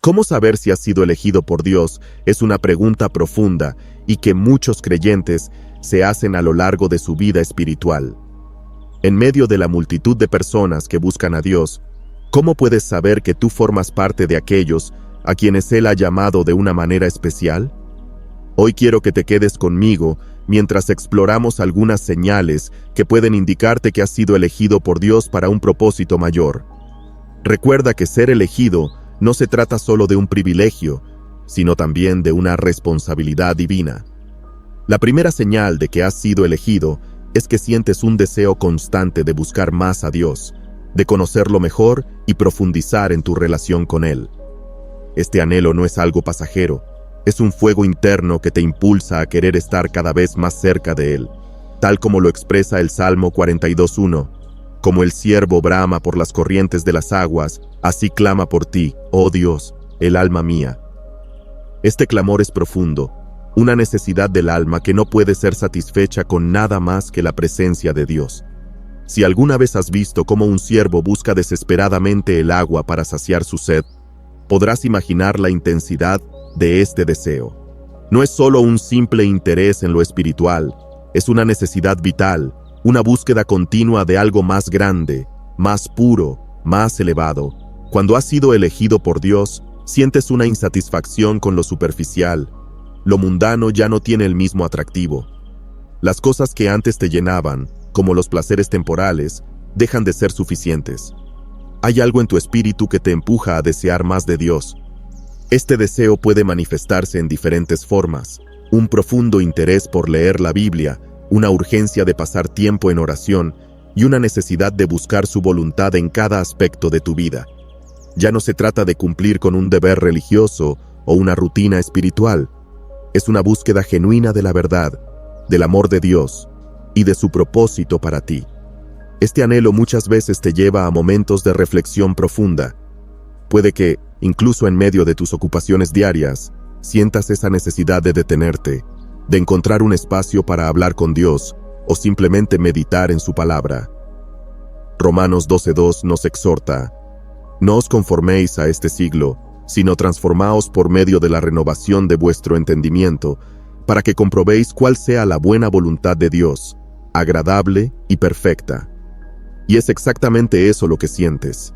¿Cómo saber si has sido elegido por Dios? Es una pregunta profunda y que muchos creyentes se hacen a lo largo de su vida espiritual. En medio de la multitud de personas que buscan a Dios, ¿cómo puedes saber que tú formas parte de aquellos a quienes Él ha llamado de una manera especial? Hoy quiero que te quedes conmigo mientras exploramos algunas señales que pueden indicarte que has sido elegido por Dios para un propósito mayor. Recuerda que ser elegido no se trata solo de un privilegio, sino también de una responsabilidad divina. La primera señal de que has sido elegido es que sientes un deseo constante de buscar más a Dios, de conocerlo mejor y profundizar en tu relación con Él. Este anhelo no es algo pasajero, es un fuego interno que te impulsa a querer estar cada vez más cerca de Él, tal como lo expresa el Salmo 42:1. Como el ciervo brama por las corrientes de las aguas, así clama por ti, oh Dios, el alma mía. Este clamor es profundo, una necesidad del alma que no puede ser satisfecha con nada más que la presencia de Dios. Si alguna vez has visto cómo un ciervo busca desesperadamente el agua para saciar su sed, podrás imaginar la intensidad de este deseo. No es solo un simple interés en lo espiritual, es una necesidad vital, una búsqueda continua de algo más grande, más puro, más elevado. Cuando has sido elegido por Dios, sientes una insatisfacción con lo superficial. Lo mundano ya no tiene el mismo atractivo. Las cosas que antes te llenaban, como los placeres temporales, dejan de ser suficientes. Hay algo en tu espíritu que te empuja a desear más de Dios. Este deseo puede manifestarse en diferentes formas: un profundo interés por leer la Biblia, una urgencia de pasar tiempo en oración y una necesidad de buscar su voluntad en cada aspecto de tu vida. Ya no se trata de cumplir con un deber religioso o una rutina espiritual. Es una búsqueda genuina de la verdad, del amor de Dios y de su propósito para ti. Este anhelo muchas veces te lleva a momentos de reflexión profunda. Puede que, incluso en medio de tus ocupaciones diarias, sientas esa necesidad de detenerte, de encontrar un espacio para hablar con Dios o simplemente meditar en su palabra. Romanos 12:2 nos exhorta: no os conforméis a este siglo, sino transformaos por medio de la renovación de vuestro entendimiento, para que comprobéis cuál sea la buena voluntad de Dios, agradable y perfecta. Y es exactamente eso lo que sientes.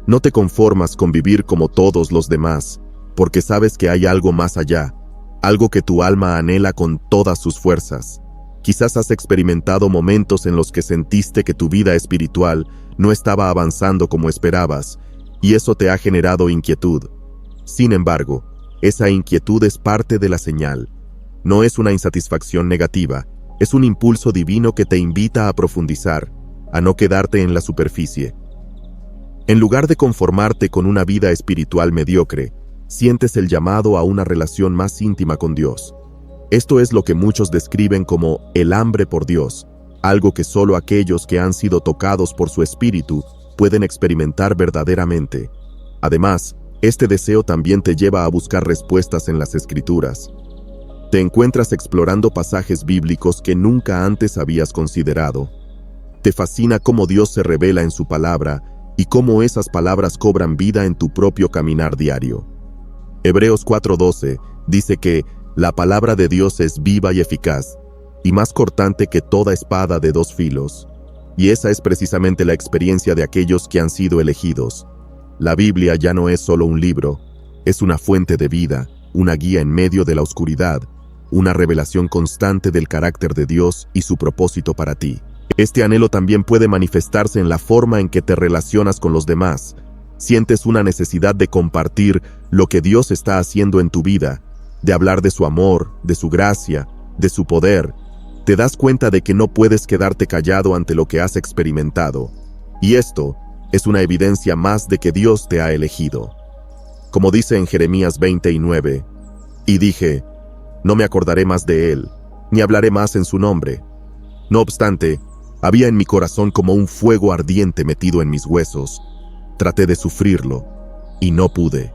No te conformas con vivir como todos los demás, porque sabes que hay algo más allá, algo que tu alma anhela con todas sus fuerzas. Quizás has experimentado momentos en los que sentiste que tu vida espiritual no estaba avanzando como esperabas, y eso te ha generado inquietud. Sin embargo, esa inquietud es parte de la señal. No es una insatisfacción negativa, es un impulso divino que te invita a profundizar, a no quedarte en la superficie. En lugar de conformarte con una vida espiritual mediocre, sientes el llamado a una relación más íntima con Dios. Esto es lo que muchos describen como el hambre por Dios, algo que solo aquellos que han sido tocados por su espíritu pueden experimentar verdaderamente. Además, este deseo también te lleva a buscar respuestas en las Escrituras. Te encuentras explorando pasajes bíblicos que nunca antes habías considerado. Te fascina cómo Dios se revela en su palabra y cómo esas palabras cobran vida en tu propio caminar diario. Hebreos 4:12 dice que la palabra de Dios es viva y eficaz, y más cortante que toda espada de dos filos. Y esa es precisamente la experiencia de aquellos que han sido elegidos. La Biblia ya no es solo un libro, es una fuente de vida, una guía en medio de la oscuridad, una revelación constante del carácter de Dios y su propósito para ti. Este anhelo también puede manifestarse en la forma en que te relacionas con los demás. Sientes una necesidad de compartir lo que Dios está haciendo en tu vida, de hablar de su amor, de su gracia, de su poder. Te das cuenta de que no puedes quedarte callado ante lo que has experimentado. Y esto es una evidencia más de que Dios te ha elegido. Como dice en Jeremías 20:9, y dije, no me acordaré más de él, ni hablaré más en su nombre. No obstante, había en mi corazón como un fuego ardiente metido en mis huesos. Traté de sufrirlo, y no pude.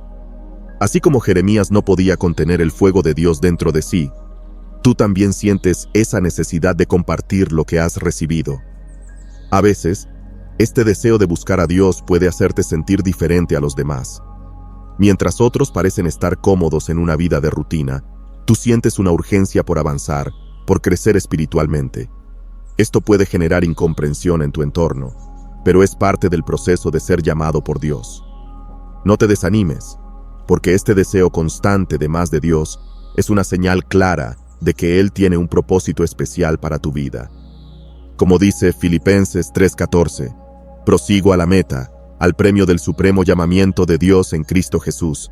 Así como Jeremías no podía contener el fuego de Dios dentro de sí, tú también sientes esa necesidad de compartir lo que has recibido. A veces, este deseo de buscar a Dios puede hacerte sentir diferente a los demás. Mientras otros parecen estar cómodos en una vida de rutina, tú sientes una urgencia por avanzar, por crecer espiritualmente. Esto puede generar incomprensión en tu entorno, pero es parte del proceso de ser llamado por Dios. No te desanimes, porque este deseo constante de más de Dios es una señal clara de que Él tiene un propósito especial para tu vida. Como dice Filipenses 3:14, prosigo a la meta, al premio del supremo llamamiento de Dios en Cristo Jesús.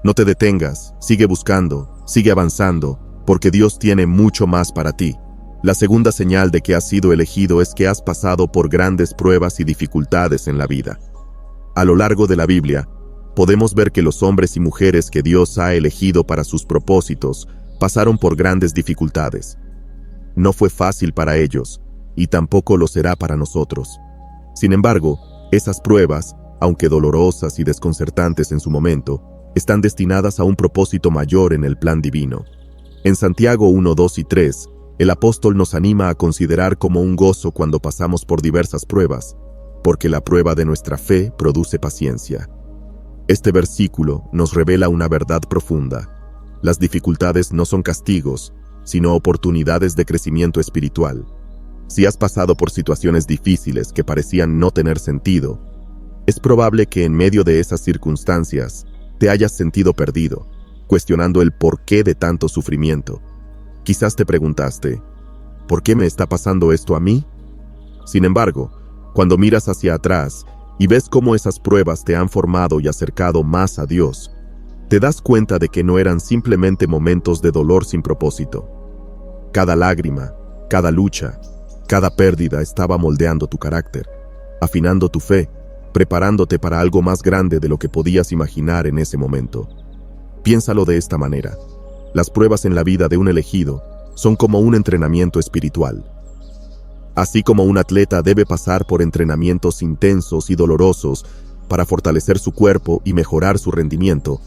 No te detengas, sigue buscando, sigue avanzando, porque Dios tiene mucho más para ti. La segunda señal de que has sido elegido es que has pasado por grandes pruebas y dificultades en la vida. A lo largo de la Biblia, podemos ver que los hombres y mujeres que Dios ha elegido para sus propósitos pasaron por grandes dificultades. No fue fácil para ellos, y tampoco lo será para nosotros. Sin embargo, esas pruebas, aunque dolorosas y desconcertantes en su momento, están destinadas a un propósito mayor en el plan divino. En Santiago 1, 2 y 3, el apóstol nos anima a considerar como un gozo cuando pasamos por diversas pruebas, porque la prueba de nuestra fe produce paciencia. Este versículo nos revela una verdad profunda. Las dificultades no son castigos, sino oportunidades de crecimiento espiritual. Si has pasado por situaciones difíciles que parecían no tener sentido, es probable que en medio de esas circunstancias te hayas sentido perdido, cuestionando el porqué de tanto sufrimiento. Quizás te preguntaste, ¿por qué me está pasando esto a mí? Sin embargo, cuando miras hacia atrás y ves cómo esas pruebas te han formado y acercado más a Dios, te das cuenta de que no eran simplemente momentos de dolor sin propósito. Cada lágrima, cada lucha, cada pérdida estaba moldeando tu carácter, afinando tu fe, preparándote para algo más grande de lo que podías imaginar en ese momento. Piénsalo de esta manera. Las pruebas en la vida de un elegido son como un entrenamiento espiritual. Así como un atleta debe pasar por entrenamientos intensos y dolorosos para fortalecer su cuerpo y mejorar su rendimiento,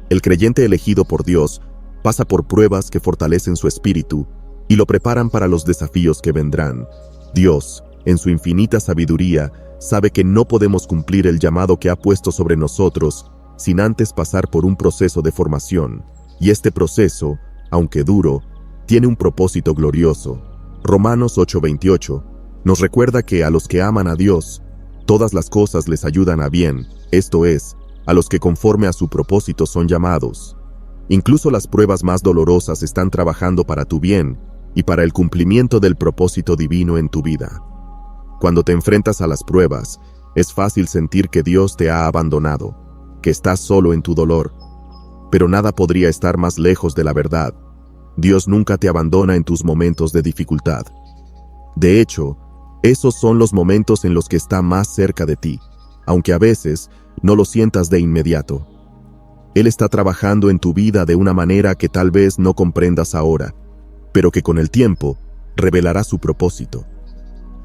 el creyente elegido por Dios pasa por pruebas que fortalecen su espíritu y lo preparan para los desafíos que vendrán. Dios, en su infinita sabiduría, sabe que no podemos cumplir el llamado que ha puesto sobre nosotros sin antes pasar por un proceso de formación. Y este proceso, aunque duro, tiene un propósito glorioso. Romanos 8:28 nos recuerda que a los que aman a Dios, todas las cosas les ayudan a bien, esto es, a los que conforme a su propósito son llamados. Incluso las pruebas más dolorosas están trabajando para tu bien y para el cumplimiento del propósito divino en tu vida. Cuando te enfrentas a las pruebas, es fácil sentir que Dios te ha abandonado, que estás solo en tu dolor. Pero nada podría estar más lejos de la verdad. Dios nunca te abandona en tus momentos de dificultad. De hecho, esos son los momentos en los que está más cerca de ti, aunque a veces no lo sientas de inmediato. Él está trabajando en tu vida de una manera que tal vez no comprendas ahora, pero que con el tiempo revelará su propósito.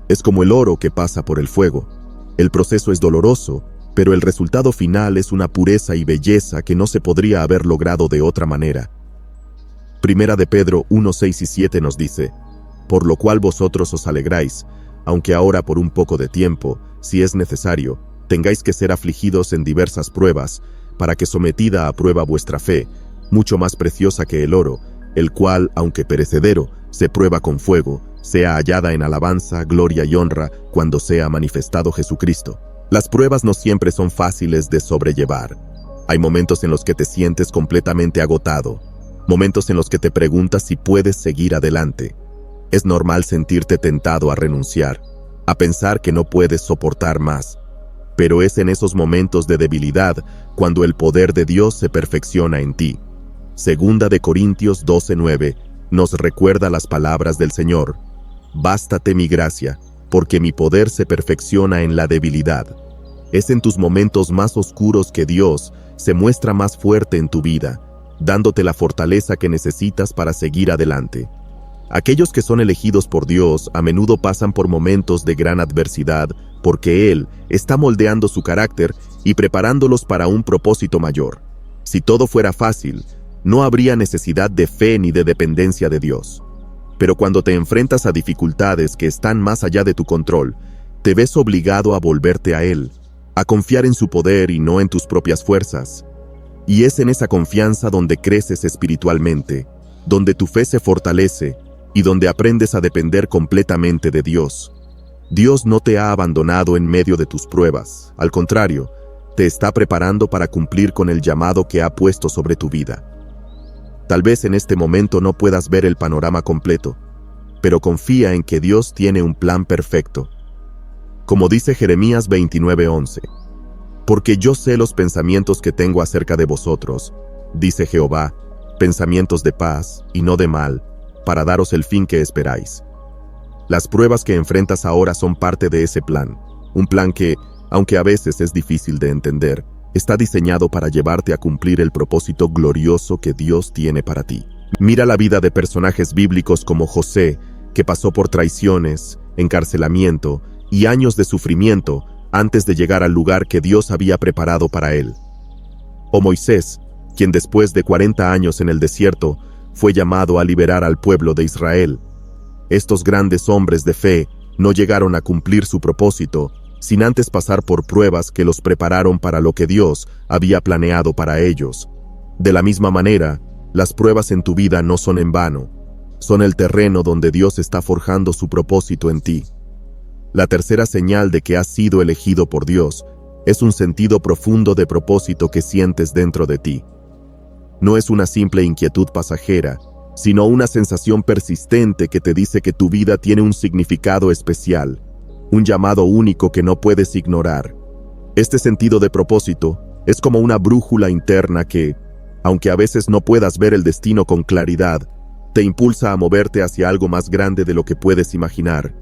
Es como el oro que pasa por el fuego. El proceso es doloroso, pero el resultado final es una pureza y belleza que no se podría haber logrado de otra manera. Primera de Pedro 1, 6 y 7 nos dice, por lo cual vosotros os alegráis, aunque ahora por un poco de tiempo, si es necesario, tengáis que ser afligidos en diversas pruebas, para que sometida a prueba vuestra fe, mucho más preciosa que el oro, el cual, aunque perecedero, se prueba con fuego, sea hallada en alabanza, gloria y honra cuando sea manifestado Jesucristo. Las pruebas no siempre son fáciles de sobrellevar. Hay momentos en los que te sientes completamente agotado, momentos en los que te preguntas si puedes seguir adelante. Es normal sentirte tentado a renunciar, a pensar que no puedes soportar más. Pero es en esos momentos de debilidad cuando el poder de Dios se perfecciona en ti. Segunda de Corintios 12:9 nos recuerda las palabras del Señor. Bástate mi gracia, porque mi poder se perfecciona en la debilidad. Es en tus momentos más oscuros que Dios se muestra más fuerte en tu vida, dándote la fortaleza que necesitas para seguir adelante. Aquellos que son elegidos por Dios a menudo pasan por momentos de gran adversidad porque Él está moldeando su carácter y preparándolos para un propósito mayor. Si todo fuera fácil, no habría necesidad de fe ni de dependencia de Dios. Pero cuando te enfrentas a dificultades que están más allá de tu control, te ves obligado a volverte a Él, a confiar en su poder y no en tus propias fuerzas. Y es en esa confianza donde creces espiritualmente, donde tu fe se fortalece y donde aprendes a depender completamente de Dios. Dios no te ha abandonado en medio de tus pruebas, al contrario, te está preparando para cumplir con el llamado que ha puesto sobre tu vida. Tal vez en este momento no puedas ver el panorama completo, pero confía en que Dios tiene un plan perfecto. Como dice Jeremías 29:11, porque yo sé los pensamientos que tengo acerca de vosotros, dice Jehová, pensamientos de paz y no de mal, para daros el fin que esperáis. Las pruebas que enfrentas ahora son parte de ese plan, un plan que, aunque a veces es difícil de entender, está diseñado para llevarte a cumplir el propósito glorioso que Dios tiene para ti. Mira la vida de personajes bíblicos como José, que pasó por traiciones, encarcelamiento y años de sufrimiento antes de llegar al lugar que Dios había preparado para él. O Moisés, quien después de 40 años en el desierto, fue llamado a liberar al pueblo de Israel. Estos grandes hombres de fe no llegaron a cumplir su propósito sin antes pasar por pruebas que los prepararon para lo que Dios había planeado para ellos. De la misma manera, las pruebas en tu vida no son en vano, son el terreno donde Dios está forjando su propósito en ti. La tercera señal de que has sido elegido por Dios es un sentido profundo de propósito que sientes dentro de ti. No es una simple inquietud pasajera, sino una sensación persistente que te dice que tu vida tiene un significado especial, un llamado único que no puedes ignorar. Este sentido de propósito es como una brújula interna que, aunque a veces no puedas ver el destino con claridad, te impulsa a moverte hacia algo más grande de lo que puedes imaginar.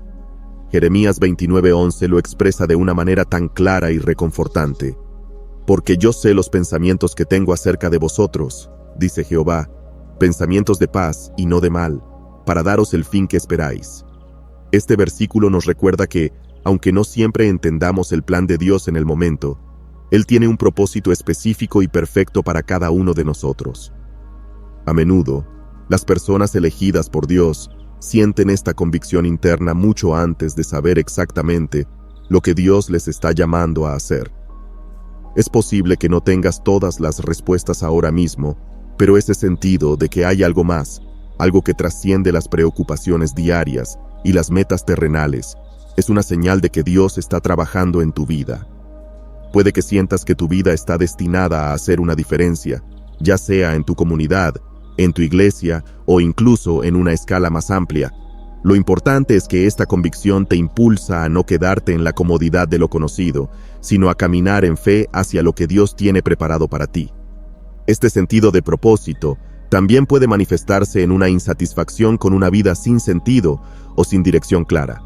Jeremías 29:11 lo expresa de una manera tan clara y reconfortante. Porque yo sé los pensamientos que tengo acerca de vosotros, dice Jehová, pensamientos de paz y no de mal, para daros el fin que esperáis. Este versículo nos recuerda que, aunque no siempre entendamos el plan de Dios en el momento, Él tiene un propósito específico y perfecto para cada uno de nosotros. A menudo, las personas elegidas por Dios sienten esta convicción interna mucho antes de saber exactamente lo que Dios les está llamando a hacer. Es posible que no tengas todas las respuestas ahora mismo, pero ese sentido de que hay algo más, algo que trasciende las preocupaciones diarias y las metas terrenales, es una señal de que Dios está trabajando en tu vida. Puede que sientas que tu vida está destinada a hacer una diferencia, ya sea en tu comunidad, en tu iglesia o incluso en una escala más amplia. Lo importante es que esta convicción te impulsa a no quedarte en la comodidad de lo conocido, sino a caminar en fe hacia lo que Dios tiene preparado para ti. Este sentido de propósito también puede manifestarse en una insatisfacción con una vida sin sentido o sin dirección clara.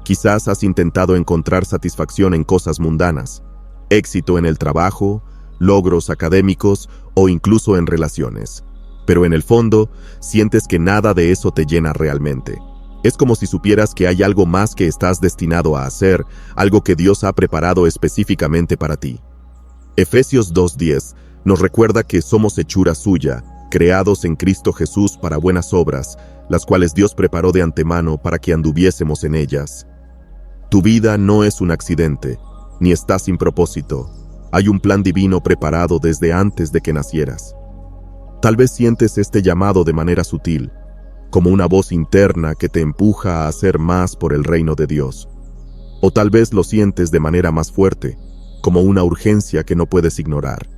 Quizás has intentado encontrar satisfacción en cosas mundanas, éxito en el trabajo, logros académicos o incluso en relaciones. Pero en el fondo, sientes que nada de eso te llena realmente. Es como si supieras que hay algo más que estás destinado a hacer, algo que Dios ha preparado específicamente para ti. Efesios 2:10 nos recuerda que somos hechura suya, creados en Cristo Jesús para buenas obras, las cuales Dios preparó de antemano para que anduviésemos en ellas. Tu vida no es un accidente, ni está sin propósito. Hay un plan divino preparado desde antes de que nacieras. Tal vez sientes este llamado de manera sutil, como una voz interna que te empuja a hacer más por el reino de Dios. O tal vez lo sientes de manera más fuerte, como una urgencia que no puedes ignorar.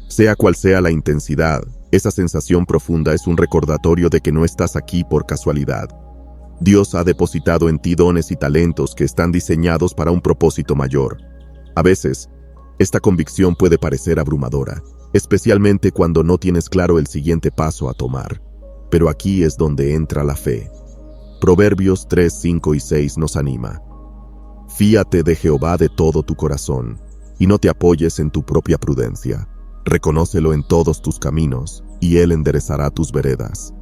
Sea cual sea la intensidad, esa sensación profunda es un recordatorio de que no estás aquí por casualidad. Dios ha depositado en ti dones y talentos que están diseñados para un propósito mayor. A veces, esta convicción puede parecer abrumadora, especialmente cuando no tienes claro el siguiente paso a tomar. Pero aquí es donde entra la fe. Proverbios 3, 5 y 6 nos anima. Fíate de Jehová de todo tu corazón, y no te apoyes en tu propia prudencia. Reconócelo en todos tus caminos, y Él enderezará tus veredas.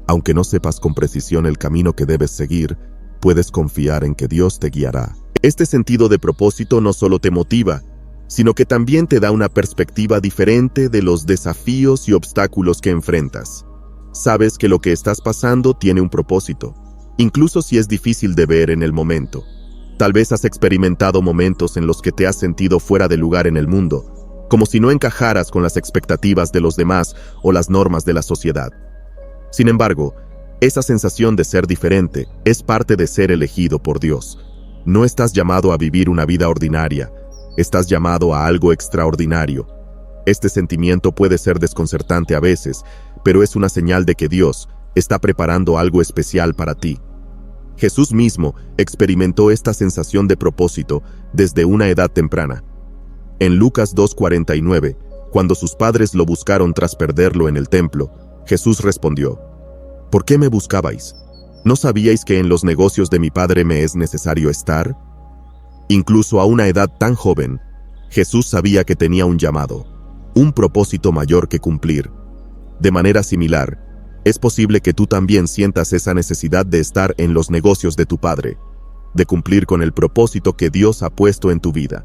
Aunque no sepas con precisión el camino que debes seguir, puedes confiar en que Dios te guiará. Este sentido de propósito no solo te motiva, sino que también te da una perspectiva diferente de los desafíos y obstáculos que enfrentas. Sabes que lo que estás pasando tiene un propósito, incluso si es difícil de ver en el momento. Tal vez has experimentado momentos en los que te has sentido fuera de lugar en el mundo, como si no encajaras con las expectativas de los demás o las normas de la sociedad. Sin embargo, esa sensación de ser diferente es parte de ser elegido por Dios. No estás llamado a vivir una vida ordinaria, estás llamado a algo extraordinario. Este sentimiento puede ser desconcertante a veces, pero es una señal de que Dios está preparando algo especial para ti. Jesús mismo experimentó esta sensación de propósito desde una edad temprana. En Lucas 2:49, cuando sus padres lo buscaron tras perderlo en el templo, Jesús respondió: ¿Por qué me buscabais? ¿No sabíais que en los negocios de mi Padre me es necesario estar? Incluso a una edad tan joven, Jesús sabía que tenía un llamado, un propósito mayor que cumplir. De manera similar, es posible que tú también sientas esa necesidad de estar en los negocios de tu Padre, de cumplir con el propósito que Dios ha puesto en tu vida.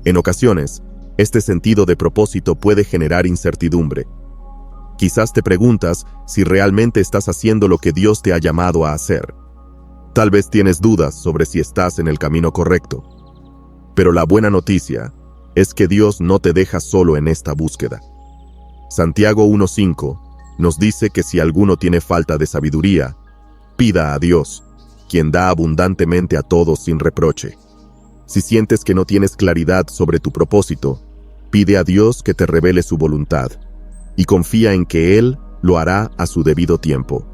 En ocasiones, este sentido de propósito puede generar incertidumbre. Quizás te preguntas si realmente estás haciendo lo que Dios te ha llamado a hacer. Tal vez tienes dudas sobre si estás en el camino correcto. Pero la buena noticia es que Dios no te deja solo en esta búsqueda. Santiago 1:5 nos dice que si alguno tiene falta de sabiduría, pida a Dios, quien da abundantemente a todos sin reproche. Si sientes que no tienes claridad sobre tu propósito, pide a Dios que te revele su voluntad, y confía en que Él lo hará a su debido tiempo.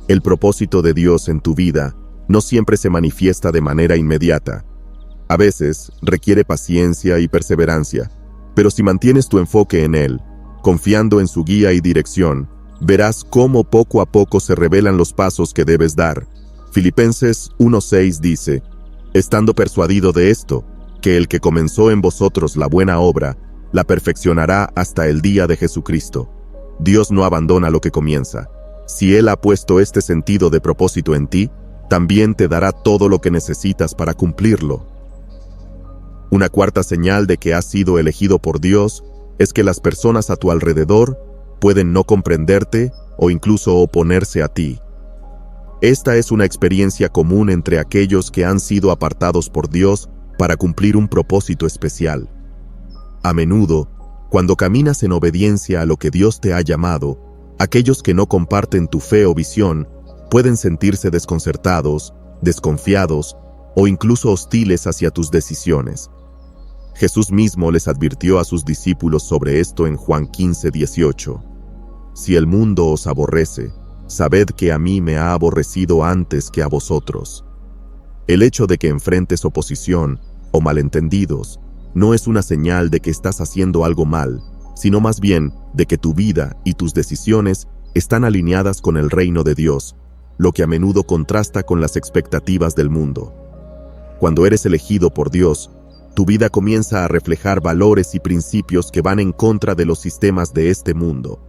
El propósito de Dios en tu vida no siempre se manifiesta de manera inmediata. A veces requiere paciencia y perseverancia, pero si mantienes tu enfoque en Él, confiando en su guía y dirección, verás cómo poco a poco se revelan los pasos que debes dar. Filipenses 1:6 dice: estando persuadido de esto, que el que comenzó en vosotros la buena obra, la perfeccionará hasta el día de Jesucristo. Dios no abandona lo que comienza. Si Él ha puesto este sentido de propósito en ti, también te dará todo lo que necesitas para cumplirlo. Una cuarta señal de que has sido elegido por Dios es que las personas a tu alrededor pueden no comprenderte o incluso oponerse a ti. Esta es una experiencia común entre aquellos que han sido apartados por Dios para cumplir un propósito especial. A menudo, cuando caminas en obediencia a lo que Dios te ha llamado, aquellos que no comparten tu fe o visión pueden sentirse desconcertados, desconfiados o incluso hostiles hacia tus decisiones. Jesús mismo les advirtió a sus discípulos sobre esto en Juan 15:18. Si el mundo os aborrece, sabed que a mí me ha aborrecido antes que a vosotros. El hecho de que enfrentes oposición o malentendidos no es una señal de que estás haciendo algo mal, sino más bien de que tu vida y tus decisiones están alineadas con el reino de Dios, lo que a menudo contrasta con las expectativas del mundo. Cuando eres elegido por Dios, tu vida comienza a reflejar valores y principios que van en contra de los sistemas de este mundo.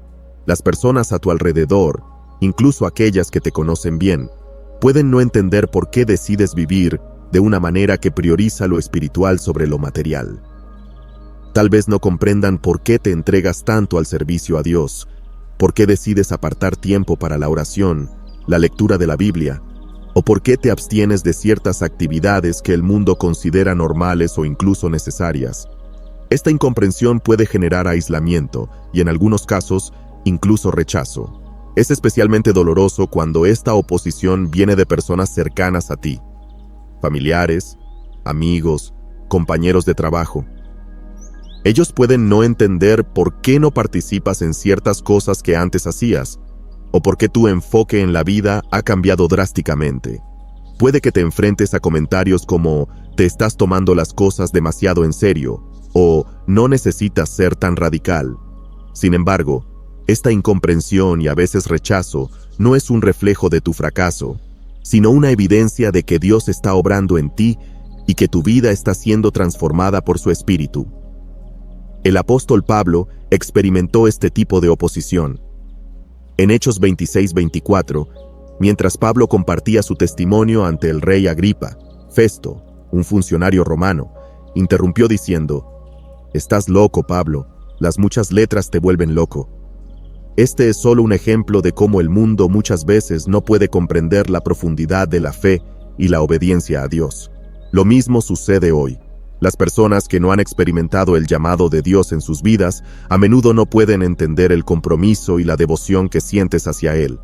Las personas a tu alrededor, incluso aquellas que te conocen bien, pueden no entender por qué decides vivir de una manera que prioriza lo espiritual sobre lo material. Tal vez no comprendan por qué te entregas tanto al servicio a Dios, por qué decides apartar tiempo para la oración, la lectura de la Biblia, o por qué te abstienes de ciertas actividades que el mundo considera normales o incluso necesarias. Esta incomprensión puede generar aislamiento y en algunos casos, incluso rechazo. Es especialmente doloroso cuando esta oposición viene de personas cercanas a ti, familiares, amigos, compañeros de trabajo. Ellos pueden no entender por qué no participas en ciertas cosas que antes hacías, o por qué tu enfoque en la vida ha cambiado drásticamente. Puede que te enfrentes a comentarios como «te estás tomando las cosas demasiado en serio» o «no necesitas ser tan radical». Sin embargo, esta incomprensión y a veces rechazo no es un reflejo de tu fracaso, sino una evidencia de que Dios está obrando en ti y que tu vida está siendo transformada por su Espíritu. El apóstol Pablo experimentó este tipo de oposición. En Hechos 26:24, mientras Pablo compartía su testimonio ante el rey Agripa, Festo, un funcionario romano, interrumpió diciendo: «Estás loco, Pablo, las muchas letras te vuelven loco». Este es solo un ejemplo de cómo el mundo muchas veces no puede comprender la profundidad de la fe y la obediencia a Dios. Lo mismo sucede hoy. Las personas que no han experimentado el llamado de Dios en sus vidas a menudo no pueden entender el compromiso y la devoción que sientes hacia Él.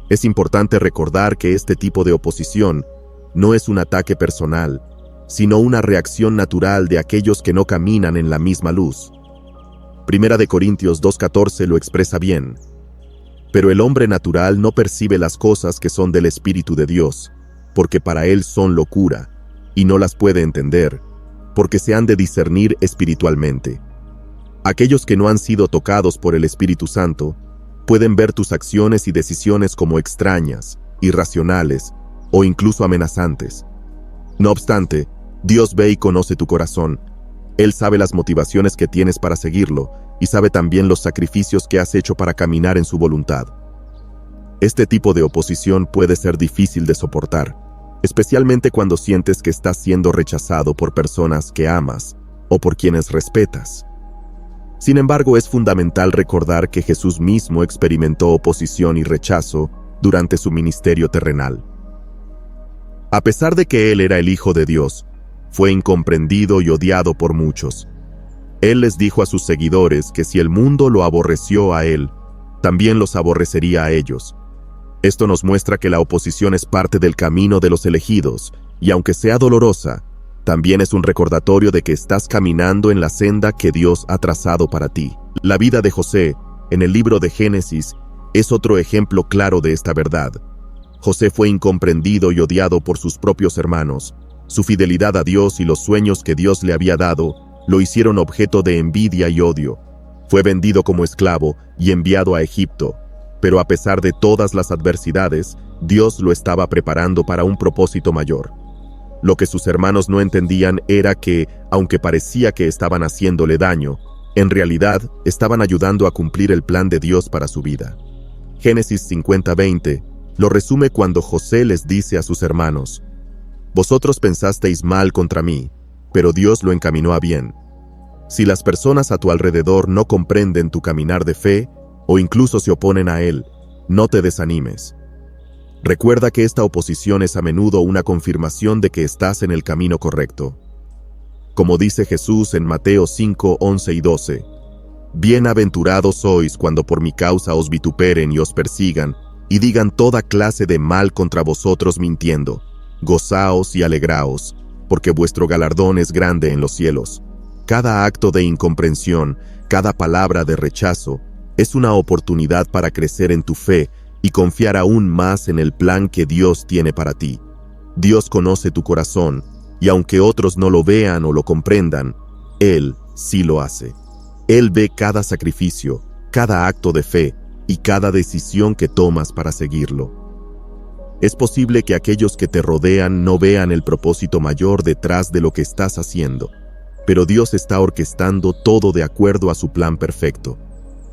Es importante recordar que este tipo de oposición no es un ataque personal, sino una reacción natural de aquellos que no caminan en la misma luz. Primera de Corintios 2:14 lo expresa bien. Pero el hombre natural no percibe las cosas que son del Espíritu de Dios, porque para él son locura, y no las puede entender, porque se han de discernir espiritualmente. Aquellos que no han sido tocados por el Espíritu Santo pueden ver tus acciones y decisiones como extrañas, irracionales o incluso amenazantes. No obstante, Dios ve y conoce tu corazón. Él sabe las motivaciones que tienes para seguirlo y sabe también los sacrificios que has hecho para caminar en su voluntad. Este tipo de oposición puede ser difícil de soportar, especialmente cuando sientes que estás siendo rechazado por personas que amas o por quienes respetas. Sin embargo, es fundamental recordar que Jesús mismo experimentó oposición y rechazo durante su ministerio terrenal. A pesar de que Él era el Hijo de Dios, fue incomprendido y odiado por muchos. Él les dijo a sus seguidores que si el mundo lo aborreció a Él, también los aborrecería a ellos. Esto nos muestra que la oposición es parte del camino de los elegidos, y aunque sea dolorosa, también es un recordatorio de que estás caminando en la senda que Dios ha trazado para ti. La vida de José, en el libro de Génesis, es otro ejemplo claro de esta verdad. José fue incomprendido y odiado por sus propios hermanos. Su fidelidad a Dios y los sueños que Dios le había dado lo hicieron objeto de envidia y odio. Fue vendido como esclavo y enviado a Egipto. Pero a pesar de todas las adversidades, Dios lo estaba preparando para un propósito mayor. Lo que sus hermanos no entendían era que, aunque parecía que estaban haciéndole daño, en realidad estaban ayudando a cumplir el plan de Dios para su vida. Génesis 50:20 lo resume cuando José les dice a sus hermanos: «Vosotros pensasteis mal contra mí, pero Dios lo encaminó a bien». Si las personas a tu alrededor no comprenden tu caminar de fe, o incluso se oponen a él, no te desanimes. Recuerda que esta oposición es a menudo una confirmación de que estás en el camino correcto. Como dice Jesús en Mateo 5:11 y 12, «Bienaventurados sois cuando por mi causa os vituperen y os persigan, y digan toda clase de mal contra vosotros mintiendo. Gozaos y alegraos, porque vuestro galardón es grande en los cielos». Cada acto de incomprensión, cada palabra de rechazo, es una oportunidad para crecer en tu fe y confiar aún más en el plan que Dios tiene para ti. Dios conoce tu corazón, y aunque otros no lo vean o lo comprendan, Él sí lo hace. Él ve cada sacrificio, cada acto de fe y cada decisión que tomas para seguirlo. Es posible que aquellos que te rodean no vean el propósito mayor detrás de lo que estás haciendo, pero Dios está orquestando todo de acuerdo a su plan perfecto.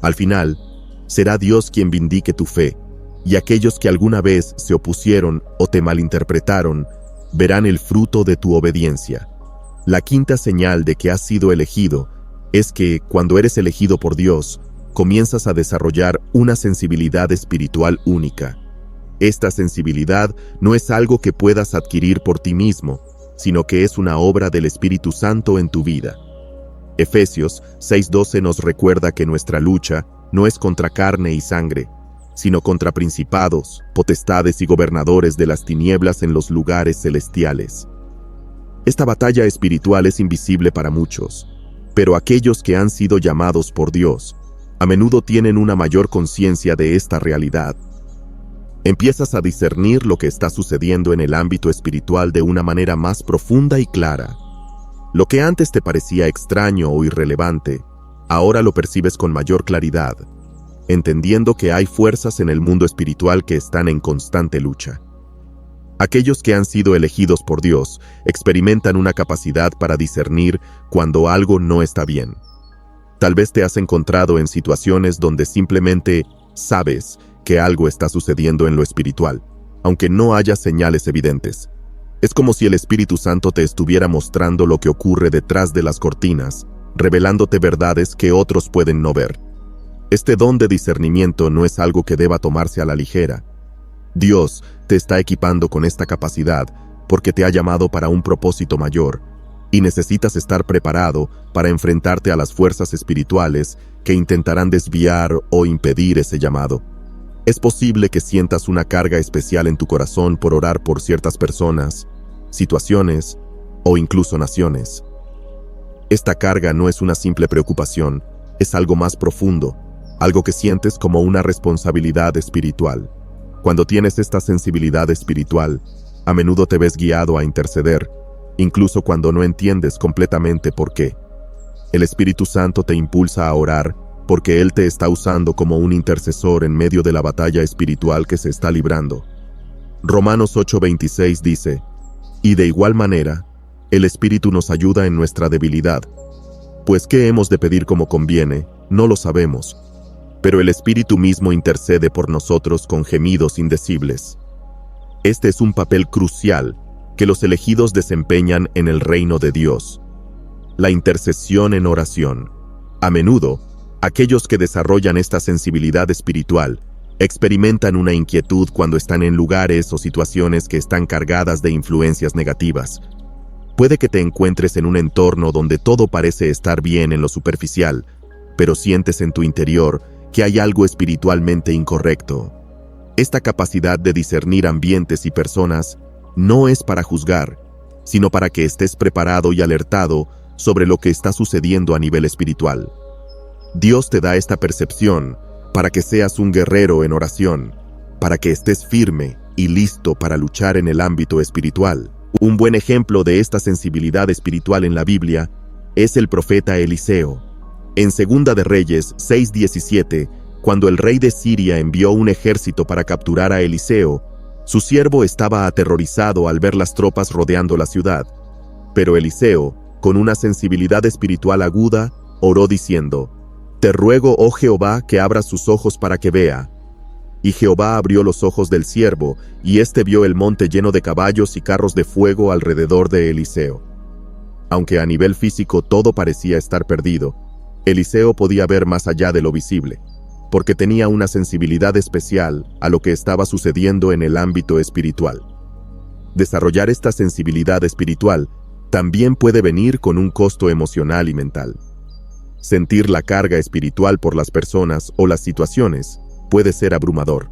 Al final, será Dios quien vindique tu fe, y aquellos que alguna vez se opusieron o te malinterpretaron, verán el fruto de tu obediencia. La quinta señal de que has sido elegido es que, cuando eres elegido por Dios, comienzas a desarrollar una sensibilidad espiritual única. Esta sensibilidad no es algo que puedas adquirir por ti mismo, sino que es una obra del Espíritu Santo en tu vida. Efesios 6:12 nos recuerda que nuestra lucha no es contra carne y sangre, sino contra principados, potestades y gobernadores de las tinieblas en los lugares celestiales. Esta batalla espiritual es invisible para muchos, pero aquellos que han sido llamados por Dios, a menudo tienen una mayor conciencia de esta realidad. Empiezas a discernir lo que está sucediendo en el ámbito espiritual de una manera más profunda y clara. Lo que antes te parecía extraño o irrelevante, ahora lo percibes con mayor claridad, entendiendo que hay fuerzas en el mundo espiritual que están en constante lucha. Aquellos que han sido elegidos por Dios experimentan una capacidad para discernir cuando algo no está bien. Tal vez te has encontrado en situaciones donde simplemente sabes que algo está sucediendo en lo espiritual, aunque no haya señales evidentes. Es como si el Espíritu Santo te estuviera mostrando lo que ocurre detrás de las cortinas, revelándote verdades que otros pueden no ver. Este don de discernimiento no es algo que deba tomarse a la ligera. Dios te está equipando con esta capacidad porque te ha llamado para un propósito mayor, y necesitas estar preparado para enfrentarte a las fuerzas espirituales que intentarán desviar o impedir ese llamado. Es posible que sientas una carga especial en tu corazón por orar por ciertas personas, situaciones o incluso naciones. Esta carga no es una simple preocupación, es algo más profundo, algo que sientes como una responsabilidad espiritual. Cuando tienes esta sensibilidad espiritual, a menudo te ves guiado a interceder, incluso cuando no entiendes completamente por qué. El Espíritu Santo te impulsa a orar porque Él te está usando como un intercesor en medio de la batalla espiritual que se está librando. Romanos 8:26 dice: y de igual manera, el Espíritu nos ayuda en nuestra debilidad. Pues qué hemos de pedir como conviene, no lo sabemos. Pero el Espíritu mismo intercede por nosotros con gemidos indecibles. Este es un papel crucial que los elegidos desempeñan en el reino de Dios. La intercesión en oración. A menudo, aquellos que desarrollan esta sensibilidad espiritual experimentan una inquietud cuando están en lugares o situaciones que están cargadas de influencias negativas. Puede que te encuentres en un entorno donde todo parece estar bien en lo superficial, pero sientes en tu interior que hay algo espiritualmente incorrecto. Esta capacidad de discernir ambientes y personas no es para juzgar, sino para que estés preparado y alertado sobre lo que está sucediendo a nivel espiritual. Dios te da esta percepción para que seas un guerrero en oración, para que estés firme y listo para luchar en el ámbito espiritual. Un buen ejemplo de esta sensibilidad espiritual en la Biblia es el profeta Eliseo. En 2 de Reyes 6:17, cuando el rey de Siria envió un ejército para capturar a Eliseo, su siervo estaba aterrorizado al ver las tropas rodeando la ciudad. Pero Eliseo, con una sensibilidad espiritual aguda, oró diciendo: «Te ruego, oh Jehová, que abras sus ojos para que vea». Y Jehová abrió los ojos del siervo, y éste vio el monte lleno de caballos y carros de fuego alrededor de Eliseo. Aunque a nivel físico todo parecía estar perdido, Eliseo podía ver más allá de lo visible, porque tenía una sensibilidad especial a lo que estaba sucediendo en el ámbito espiritual. Desarrollar esta sensibilidad espiritual también puede venir con un costo emocional y mental. Sentir la carga espiritual por las personas o las situaciones puede ser abrumador.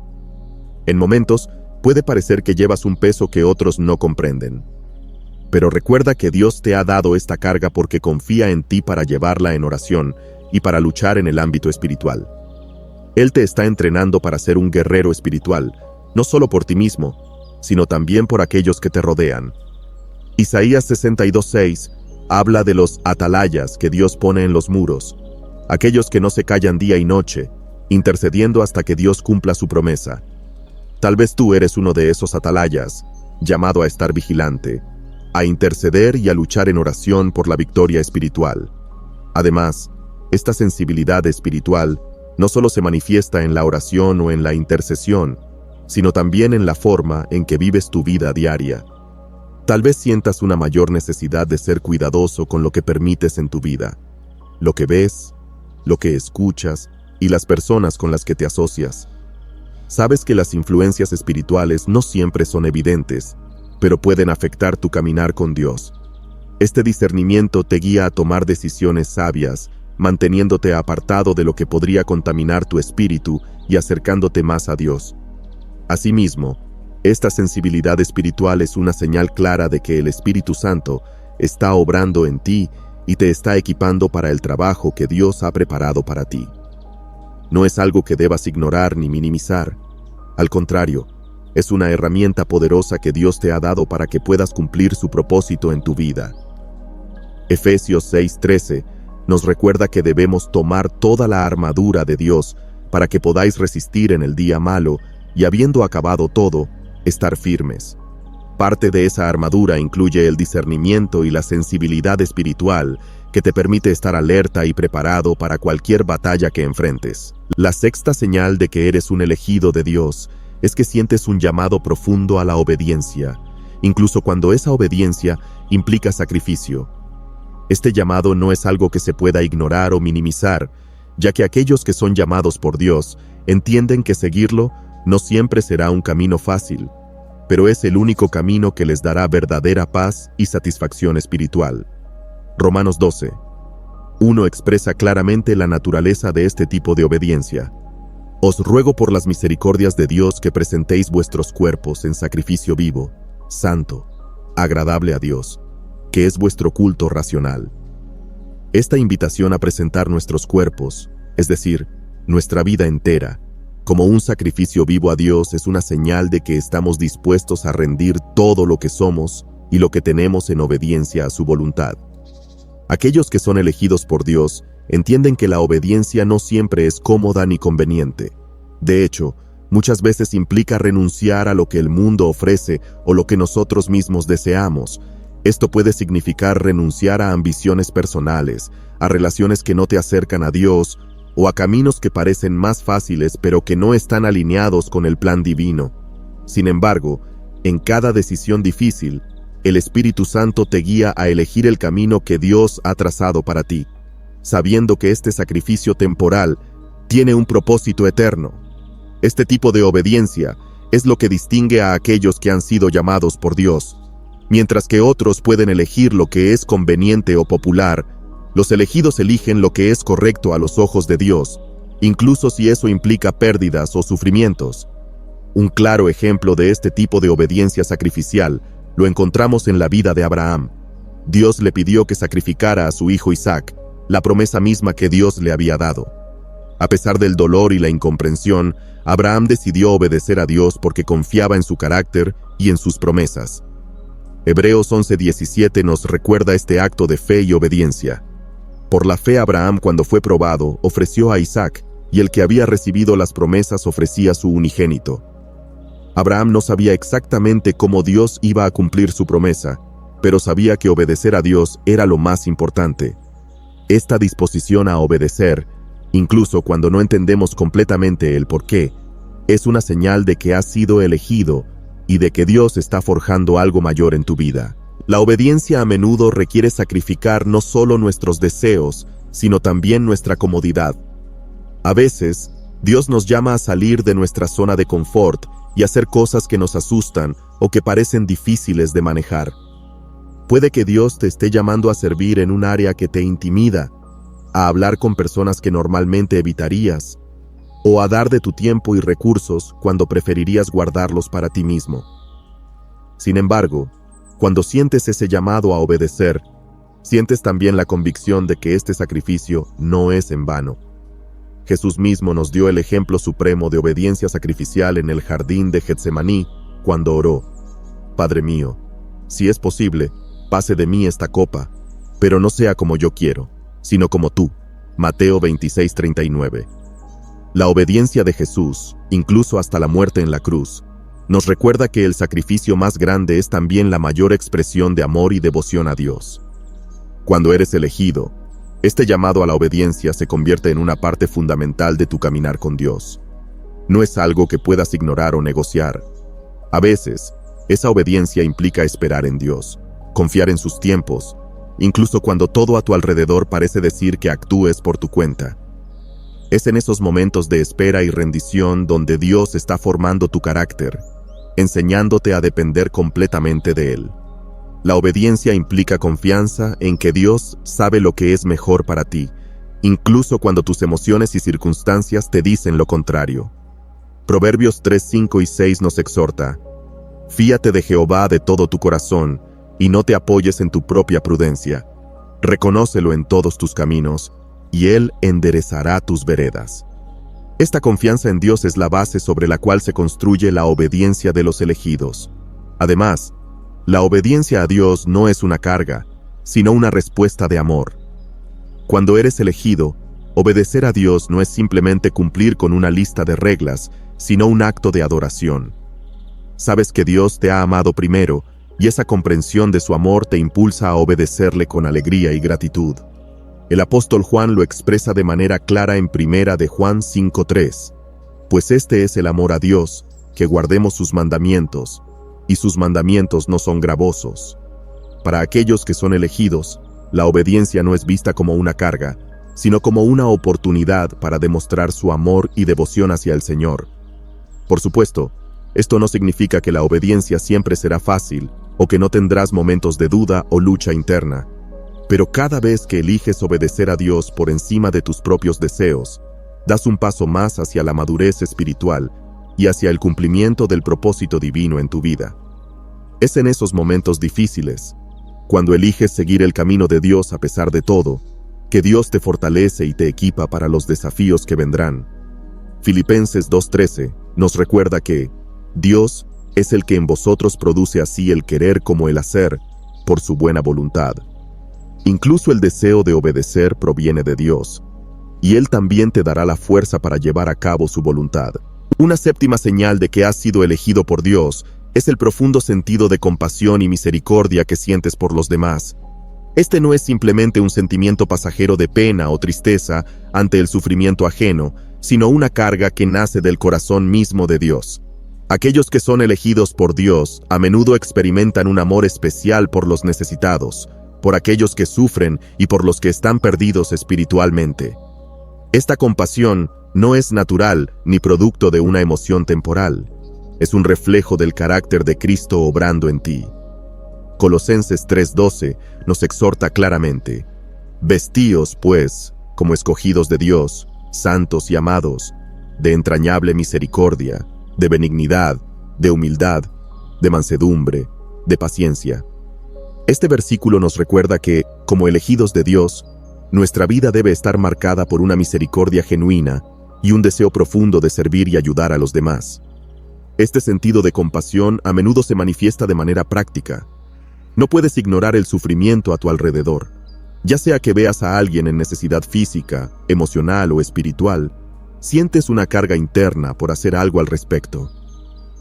En momentos, puede parecer que llevas un peso que otros no comprenden. Pero recuerda que Dios te ha dado esta carga porque confía en ti para llevarla en oración y para luchar en el ámbito espiritual. Él te está entrenando para ser un guerrero espiritual, no solo por ti mismo, sino también por aquellos que te rodean. Isaías 62:6 habla de los atalayas que Dios pone en los muros, aquellos que no se callan día y noche, intercediendo hasta que Dios cumpla su promesa. Tal vez tú eres uno de esos atalayas, llamado a estar vigilante, a interceder y a luchar en oración por la victoria espiritual. Además, esta sensibilidad espiritual no solo se manifiesta en la oración o en la intercesión, sino también en la forma en que vives tu vida diaria. Tal vez sientas una mayor necesidad de ser cuidadoso con lo que permites en tu vida, lo que ves, lo que escuchas y las personas con las que te asocias. Sabes que las influencias espirituales no siempre son evidentes, pero pueden afectar tu caminar con Dios. Este discernimiento te guía a tomar decisiones sabias, manteniéndote apartado de lo que podría contaminar tu espíritu y acercándote más a Dios. Asimismo, esta sensibilidad espiritual es una señal clara de que el Espíritu Santo está obrando en ti y te está equipando para el trabajo que Dios ha preparado para ti. No es algo que debas ignorar ni minimizar. Al contrario, es una herramienta poderosa que Dios te ha dado para que puedas cumplir su propósito en tu vida. Efesios 6:13 nos recuerda que debemos tomar toda la armadura de Dios para que podáis resistir en el día malo y, habiendo acabado todo, estar firmes. Parte de esa armadura incluye el discernimiento y la sensibilidad espiritual que te permite estar alerta y preparado para cualquier batalla que enfrentes. La sexta señal de que eres un elegido de Dios es que sientes un llamado profundo a la obediencia, incluso cuando esa obediencia implica sacrificio. Este llamado no es algo que se pueda ignorar o minimizar, ya que aquellos que son llamados por Dios entienden que seguirlo no siempre será un camino fácil, pero es el único camino que les dará verdadera paz y satisfacción espiritual. Romanos 12:1 expresa claramente la naturaleza de este tipo de obediencia. Os ruego por las misericordias de Dios que presentéis vuestros cuerpos en sacrificio vivo, santo, agradable a Dios, que es vuestro culto racional. Esta invitación a presentar nuestros cuerpos, es decir, nuestra vida entera, como un sacrificio vivo a Dios es una señal de que estamos dispuestos a rendir todo lo que somos y lo que tenemos en obediencia a su voluntad. Aquellos que son elegidos por Dios entienden que la obediencia no siempre es cómoda ni conveniente. De hecho, muchas veces implica renunciar a lo que el mundo ofrece o lo que nosotros mismos deseamos. Esto puede significar renunciar a ambiciones personales, a relaciones que no te acercan a Dios, o a caminos que parecen más fáciles pero que no están alineados con el plan divino. Sin embargo, en cada decisión difícil, el Espíritu Santo te guía a elegir el camino que Dios ha trazado para ti, sabiendo que este sacrificio temporal tiene un propósito eterno. Este tipo de obediencia es lo que distingue a aquellos que han sido llamados por Dios. Mientras que otros pueden elegir lo que es conveniente o popular, los elegidos eligen lo que es correcto a los ojos de Dios, incluso si eso implica pérdidas o sufrimientos. Un claro ejemplo de este tipo de obediencia sacrificial lo encontramos en la vida de Abraham. Dios le pidió que sacrificara a su hijo Isaac, la promesa misma que Dios le había dado. A pesar del dolor y la incomprensión, Abraham decidió obedecer a Dios porque confiaba en su carácter y en sus promesas. Hebreos 11:17 nos recuerda este acto de fe y obediencia. Por la fe Abraham, cuando fue probado, ofreció a Isaac, y el que había recibido las promesas ofrecía su unigénito. Abraham no sabía exactamente cómo Dios iba a cumplir su promesa, pero sabía que obedecer a Dios era lo más importante. Esta disposición a obedecer, incluso cuando no entendemos completamente el porqué, es una señal de que has sido elegido y de que Dios está forjando algo mayor en tu vida. La obediencia a menudo requiere sacrificar no solo nuestros deseos, sino también nuestra comodidad. A veces, Dios nos llama a salir de nuestra zona de confort y hacer cosas que nos asustan o que parecen difíciles de manejar. Puede que Dios te esté llamando a servir en un área que te intimida, a hablar con personas que normalmente evitarías, o a dar de tu tiempo y recursos cuando preferirías guardarlos para ti mismo. Sin embargo, cuando sientes ese llamado a obedecer, sientes también la convicción de que este sacrificio no es en vano. Jesús mismo nos dio el ejemplo supremo de obediencia sacrificial en el jardín de Getsemaní cuando oró: Padre mío, si es posible, pase de mí esta copa, pero no sea como yo quiero, sino como tú. Mateo 26:39. La obediencia de Jesús, incluso hasta la muerte en la cruz, nos recuerda que el sacrificio más grande es también la mayor expresión de amor y devoción a Dios. Cuando eres elegido, este llamado a la obediencia se convierte en una parte fundamental de tu caminar con Dios. No es algo que puedas ignorar o negociar. A veces, esa obediencia implica esperar en Dios, confiar en sus tiempos, incluso cuando todo a tu alrededor parece decir que actúes por tu cuenta. Es en esos momentos de espera y rendición donde Dios está formando tu carácter, enseñándote a depender completamente de Él. La obediencia implica confianza en que Dios sabe lo que es mejor para ti, incluso cuando tus emociones y circunstancias te dicen lo contrario. Proverbios 3, 5 y 6 nos exhorta: Fíate de Jehová de todo tu corazón, y no te apoyes en tu propia prudencia. Reconócelo en todos tus caminos, y Él enderezará tus veredas. Esta confianza en Dios es la base sobre la cual se construye la obediencia de los elegidos. Además, la obediencia a Dios no es una carga, sino una respuesta de amor. Cuando eres elegido, obedecer a Dios no es simplemente cumplir con una lista de reglas, sino un acto de adoración. Sabes que Dios te ha amado primero, y esa comprensión de su amor te impulsa a obedecerle con alegría y gratitud. El apóstol Juan lo expresa de manera clara en 1 de Juan 5:3. Pues este es el amor a Dios, que guardemos sus mandamientos, y sus mandamientos no son gravosos. Para aquellos que son elegidos, la obediencia no es vista como una carga, sino como una oportunidad para demostrar su amor y devoción hacia el Señor. Por supuesto, esto no significa que la obediencia siempre será fácil o que no tendrás momentos de duda o lucha interna. Pero cada vez que eliges obedecer a Dios por encima de tus propios deseos, das un paso más hacia la madurez espiritual y hacia el cumplimiento del propósito divino en tu vida. Es en esos momentos difíciles, cuando eliges seguir el camino de Dios a pesar de todo, que Dios te fortalece y te equipa para los desafíos que vendrán. Filipenses 2:13 nos recuerda que Dios es el que en vosotros produce así el querer como el hacer, por su buena voluntad. Incluso el deseo de obedecer proviene de Dios, y Él también te dará la fuerza para llevar a cabo su voluntad. Una séptima señal de que has sido elegido por Dios es el profundo sentido de compasión y misericordia que sientes por los demás. Este no es simplemente un sentimiento pasajero de pena o tristeza ante el sufrimiento ajeno, sino una carga que nace del corazón mismo de Dios. Aquellos que son elegidos por Dios a menudo experimentan un amor especial por los necesitados, por aquellos que sufren y por los que están perdidos espiritualmente. Esta compasión no es natural ni producto de una emoción temporal. Es un reflejo del carácter de Cristo obrando en ti. Colosenses 3:12 nos exhorta claramente: vestíos, pues, como escogidos de Dios, santos y amados, de entrañable misericordia, de benignidad, de humildad, de mansedumbre, de paciencia. Este versículo nos recuerda que, como elegidos de Dios, nuestra vida debe estar marcada por una misericordia genuina y un deseo profundo de servir y ayudar a los demás. Este sentido de compasión a menudo se manifiesta de manera práctica. No puedes ignorar el sufrimiento a tu alrededor. Ya sea que veas a alguien en necesidad física, emocional o espiritual, sientes una carga interna por hacer algo al respecto.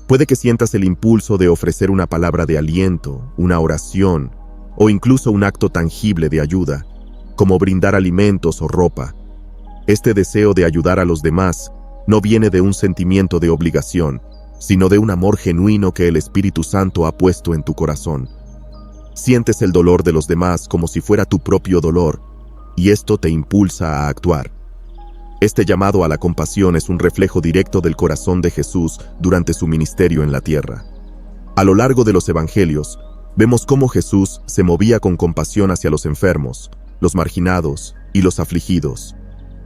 Puede que sientas el impulso de ofrecer una palabra de aliento, una oración, o incluso un acto tangible de ayuda, como brindar alimentos o ropa. Este deseo de ayudar a los demás no viene de un sentimiento de obligación, sino de un amor genuino que el Espíritu Santo ha puesto en tu corazón. Sientes el dolor de los demás como si fuera tu propio dolor, y esto te impulsa a actuar. Este llamado a la compasión es un reflejo directo del corazón de Jesús durante su ministerio en la tierra. A lo largo de los evangelios, vemos cómo Jesús se movía con compasión hacia los enfermos, los marginados y los afligidos.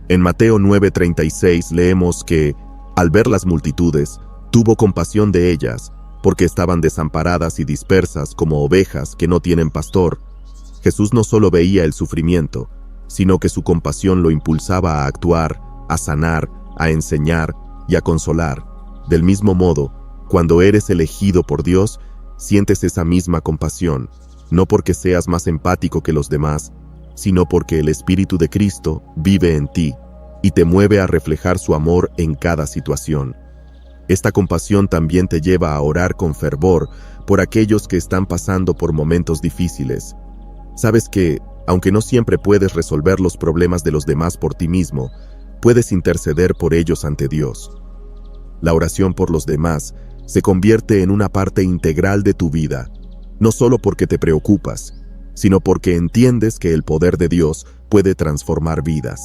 En Mateo 9:36 leemos que, al ver las multitudes, tuvo compasión de ellas, porque estaban desamparadas y dispersas como ovejas que no tienen pastor. Jesús no solo veía el sufrimiento, sino que su compasión lo impulsaba a actuar, a sanar, a enseñar y a consolar. Del mismo modo, cuando eres elegido por Dios, sientes esa misma compasión, no porque seas más empático que los demás, sino porque el Espíritu de Cristo vive en ti y te mueve a reflejar su amor en cada situación. Esta compasión también te lleva a orar con fervor por aquellos que están pasando por momentos difíciles. Sabes que, aunque no siempre puedes resolver los problemas de los demás por ti mismo, puedes interceder por ellos ante Dios. La oración por los demás se convierte en una parte integral de tu vida, no solo porque te preocupas, sino porque entiendes que el poder de Dios puede transformar vidas.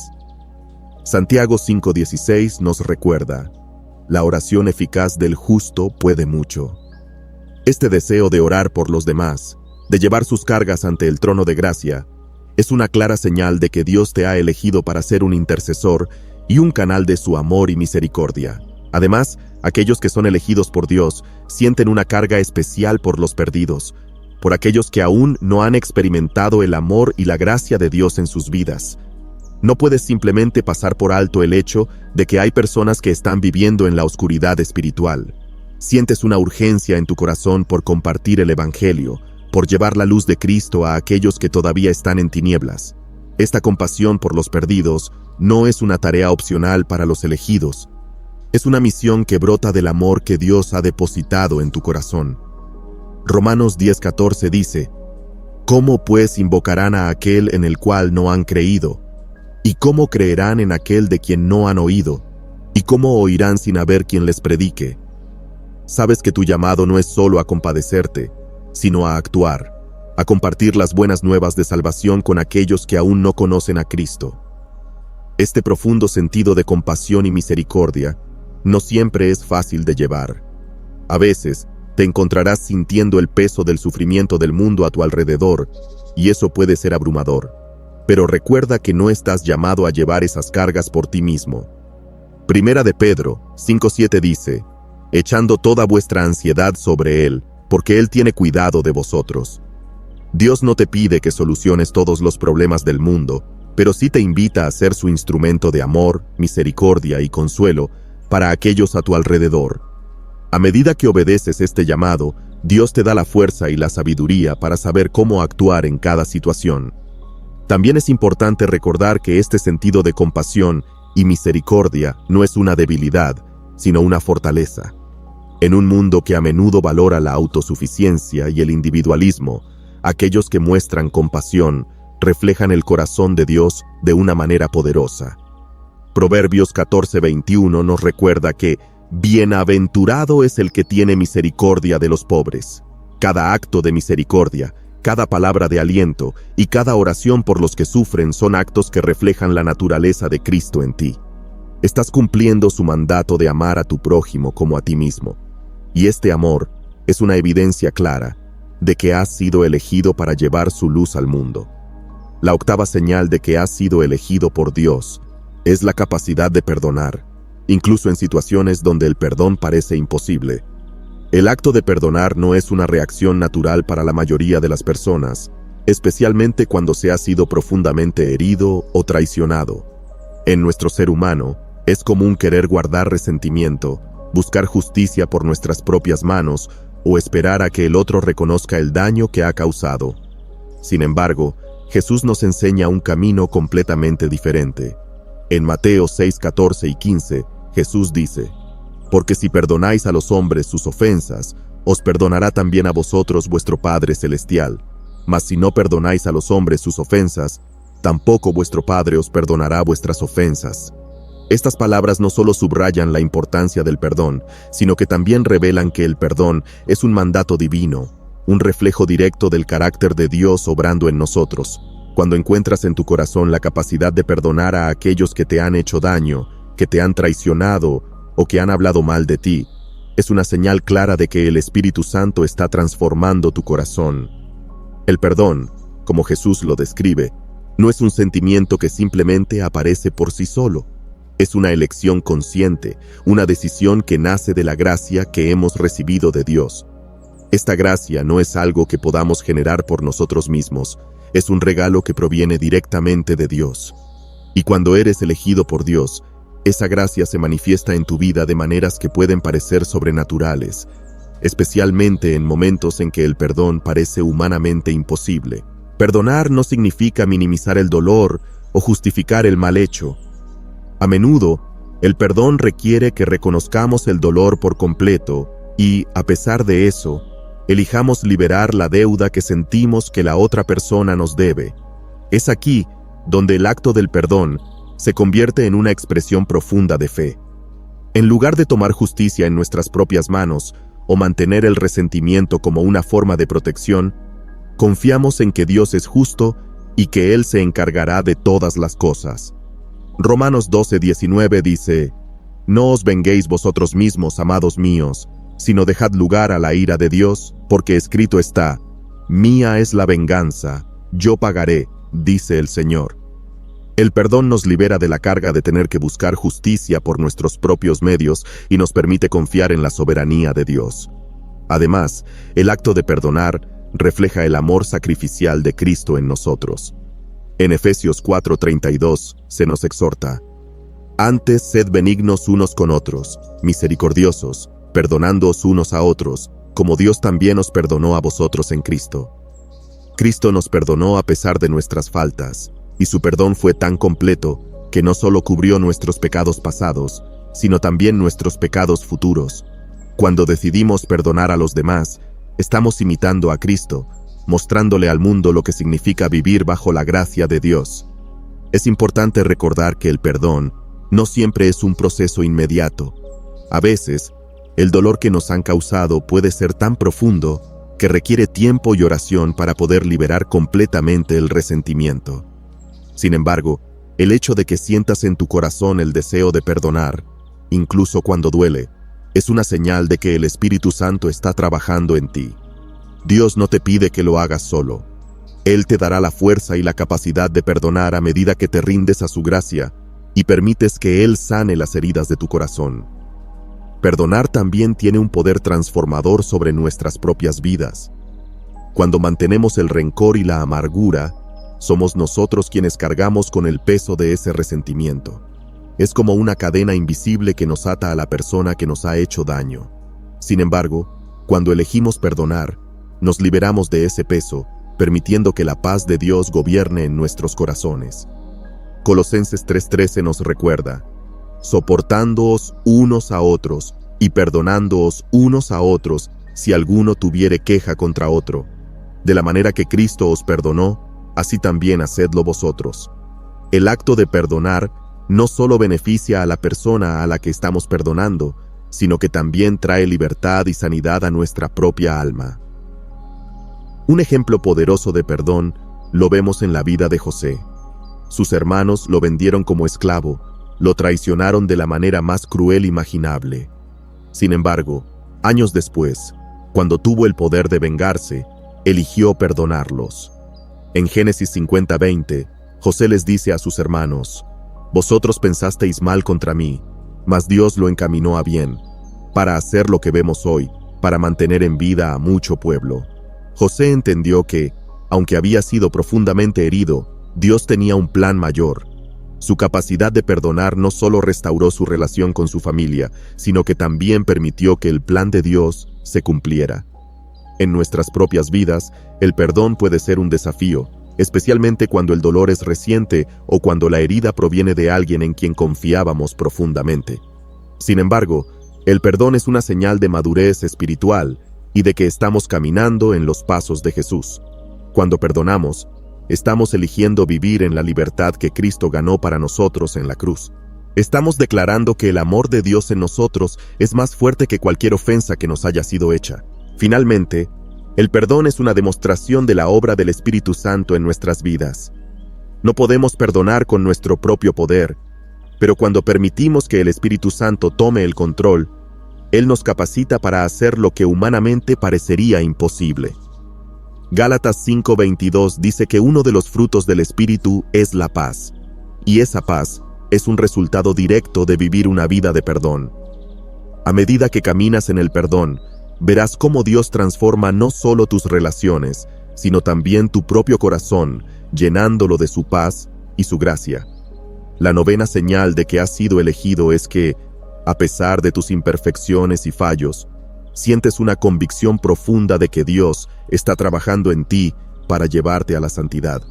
Santiago 5:16 nos recuerda: la oración eficaz del justo puede mucho. Este deseo de orar por los demás, de llevar sus cargas ante el trono de gracia, es una clara señal de que Dios te ha elegido para ser un intercesor y un canal de su amor y misericordia. Además, aquellos que son elegidos por Dios sienten una carga especial por los perdidos, por aquellos que aún no han experimentado el amor y la gracia de Dios en sus vidas. No puedes simplemente pasar por alto el hecho de que hay personas que están viviendo en la oscuridad espiritual. Sientes una urgencia en tu corazón por compartir el Evangelio, por llevar la luz de Cristo a aquellos que todavía están en tinieblas. Esta compasión por los perdidos no es una tarea opcional para los elegidos. Es una misión que brota del amor que Dios ha depositado en tu corazón. Romanos 10:14 dice: ¿cómo pues invocarán a aquel en el cual no han creído? ¿Y cómo creerán en aquel de quien no han oído? ¿Y cómo oirán sin haber quien les predique? Sabes que tu llamado no es solo a compadecerte, sino a actuar, a compartir las buenas nuevas de salvación con aquellos que aún no conocen a Cristo. Este profundo sentido de compasión y misericordia no siempre es fácil de llevar. A veces, Te encontrarás sintiendo el peso del sufrimiento del mundo a tu alrededor, y eso puede ser abrumador. Pero recuerda que no estás llamado a llevar esas cargas por ti mismo. Primera de Pedro 5:7 dice, echando toda vuestra ansiedad sobre Él, porque Él tiene cuidado de vosotros. Dios no te pide que soluciones todos los problemas del mundo, pero sí te invita a ser su instrumento de amor, misericordia y consuelo para aquellos a tu alrededor. A medida que obedeces este llamado, Dios te da la fuerza y la sabiduría para saber cómo actuar en cada situación. También es importante recordar que este sentido de compasión y misericordia no es una debilidad, sino una fortaleza. En un mundo que a menudo valora la autosuficiencia y el individualismo, aquellos que muestran compasión reflejan el corazón de Dios de una manera poderosa. Proverbios 14:21 nos recuerda que bienaventurado es el que tiene misericordia de los pobres. Cada acto de misericordia, cada palabra de aliento y cada oración por los que sufren son actos que reflejan la naturaleza de Cristo en ti. Estás cumpliendo su mandato de amar a tu prójimo como a ti mismo. Y este amor es una evidencia clara de que has sido elegido para llevar su luz al mundo. La octava señal de que has sido elegido por Dios es la capacidad de perdonar, incluso en situaciones donde el perdón parece imposible. El acto de perdonar no es una reacción natural para la mayoría de las personas, especialmente cuando se ha sido profundamente herido o traicionado. En nuestro ser humano, es común querer guardar resentimiento, buscar justicia por nuestras propias manos o esperar a que el otro reconozca el daño que ha causado. Sin embargo, Jesús nos enseña un camino completamente diferente. En Mateo 6:14 y 15, Jesús dice, porque si perdonáis a los hombres sus ofensas, os perdonará también a vosotros vuestro Padre Celestial. Mas si no perdonáis a los hombres sus ofensas, tampoco vuestro Padre os perdonará vuestras ofensas. Estas palabras no solo subrayan la importancia del perdón, sino que también revelan que el perdón es un mandato divino, un reflejo directo del carácter de Dios obrando en nosotros. Cuando encuentras en tu corazón la capacidad de perdonar a aquellos que te han hecho daño, que te han traicionado o que han hablado mal de ti, es una señal clara de que el Espíritu Santo está transformando tu corazón. El perdón, como Jesús lo describe, no es un sentimiento que simplemente aparece por sí solo. Es una elección consciente, una decisión que nace de la gracia que hemos recibido de Dios. Esta gracia no es algo que podamos generar por nosotros mismos, es un regalo que proviene directamente de Dios. Y cuando eres elegido por Dios, esa gracia se manifiesta en tu vida de maneras que pueden parecer sobrenaturales, especialmente en momentos en que el perdón parece humanamente imposible. Perdonar no significa minimizar el dolor o justificar el mal hecho. A menudo, el perdón requiere que reconozcamos el dolor por completo y, a pesar de eso, elijamos liberar la deuda que sentimos que la otra persona nos debe. Es aquí donde el acto del perdón se convierte en una expresión profunda de fe. En lugar de tomar justicia en nuestras propias manos o mantener el resentimiento como una forma de protección, confiamos en que Dios es justo y que Él se encargará de todas las cosas. Romanos 12:19 dice, no os venguéis vosotros mismos, amados míos, sino dejad lugar a la ira de Dios, porque escrito está, mía es la venganza, yo pagaré, dice el Señor. El perdón nos libera de la carga de tener que buscar justicia por nuestros propios medios y nos permite confiar en la soberanía de Dios. Además, el acto de perdonar refleja el amor sacrificial de Cristo en nosotros. En Efesios 4:32 se nos exhorta, antes sed benignos unos con otros, misericordiosos, perdonándoos unos a otros, como Dios también os perdonó a vosotros en Cristo. Cristo nos perdonó a pesar de nuestras faltas, y su perdón fue tan completo que no solo cubrió nuestros pecados pasados, sino también nuestros pecados futuros. Cuando decidimos perdonar a los demás, estamos imitando a Cristo, mostrándole al mundo lo que significa vivir bajo la gracia de Dios. Es importante recordar que el perdón no siempre es un proceso inmediato. A veces, el dolor que nos han causado puede ser tan profundo que requiere tiempo y oración para poder liberar completamente el resentimiento. Sin embargo, el hecho de que sientas en tu corazón el deseo de perdonar, incluso cuando duele, es una señal de que el Espíritu Santo está trabajando en ti. Dios no te pide que lo hagas solo. Él te dará la fuerza y la capacidad de perdonar a medida que te rindes a su gracia y permites que Él sane las heridas de tu corazón. Perdonar también tiene un poder transformador sobre nuestras propias vidas. Cuando mantenemos el rencor y la amargura, somos nosotros quienes cargamos con el peso de ese resentimiento. Es como una cadena invisible que nos ata a la persona que nos ha hecho daño. Sin embargo, cuando elegimos perdonar, nos liberamos de ese peso, permitiendo que la paz de Dios gobierne en nuestros corazones. Colosenses 3:13 nos recuerda: soportándoos unos a otros y perdonándoos unos a otros si alguno tuviere queja contra otro. De la manera que Cristo os perdonó, así también hacedlo vosotros. El acto de perdonar no solo beneficia a la persona a la que estamos perdonando, sino que también trae libertad y sanidad a nuestra propia alma. Un ejemplo poderoso de perdón lo vemos en la vida de José. Sus hermanos lo vendieron como esclavo, lo traicionaron de la manera más cruel imaginable. Sin embargo, años después, cuando tuvo el poder de vengarse, eligió perdonarlos. En Génesis 50:20, José les dice a sus hermanos: vosotros pensasteis mal contra mí, mas Dios lo encaminó a bien, para hacer lo que vemos hoy, para mantener en vida a mucho pueblo. José entendió que, aunque había sido profundamente herido, Dios tenía un plan mayor. Su capacidad de perdonar no solo restauró su relación con su familia, sino que también permitió que el plan de Dios se cumpliera. En nuestras propias vidas, el perdón puede ser un desafío, especialmente cuando el dolor es reciente o cuando la herida proviene de alguien en quien confiábamos profundamente. Sin embargo, el perdón es una señal de madurez espiritual y de que estamos caminando en los pasos de Jesús. Cuando perdonamos, estamos eligiendo vivir en la libertad que Cristo ganó para nosotros en la cruz. Estamos declarando que el amor de Dios en nosotros es más fuerte que cualquier ofensa que nos haya sido hecha. Finalmente, el perdón es una demostración de la obra del Espíritu Santo en nuestras vidas. No podemos perdonar con nuestro propio poder, pero cuando permitimos que el Espíritu Santo tome el control, Él nos capacita para hacer lo que humanamente parecería imposible. Gálatas 5:22 dice que uno de los frutos del Espíritu es la paz, y esa paz es un resultado directo de vivir una vida de perdón. A medida que caminas en el perdón, verás cómo Dios transforma no solo tus relaciones, sino también tu propio corazón, llenándolo de su paz y su gracia. La novena señal de que has sido elegido es que, a pesar de tus imperfecciones y fallos, sientes una convicción profunda de que Dios está trabajando en ti para llevarte a la santidad.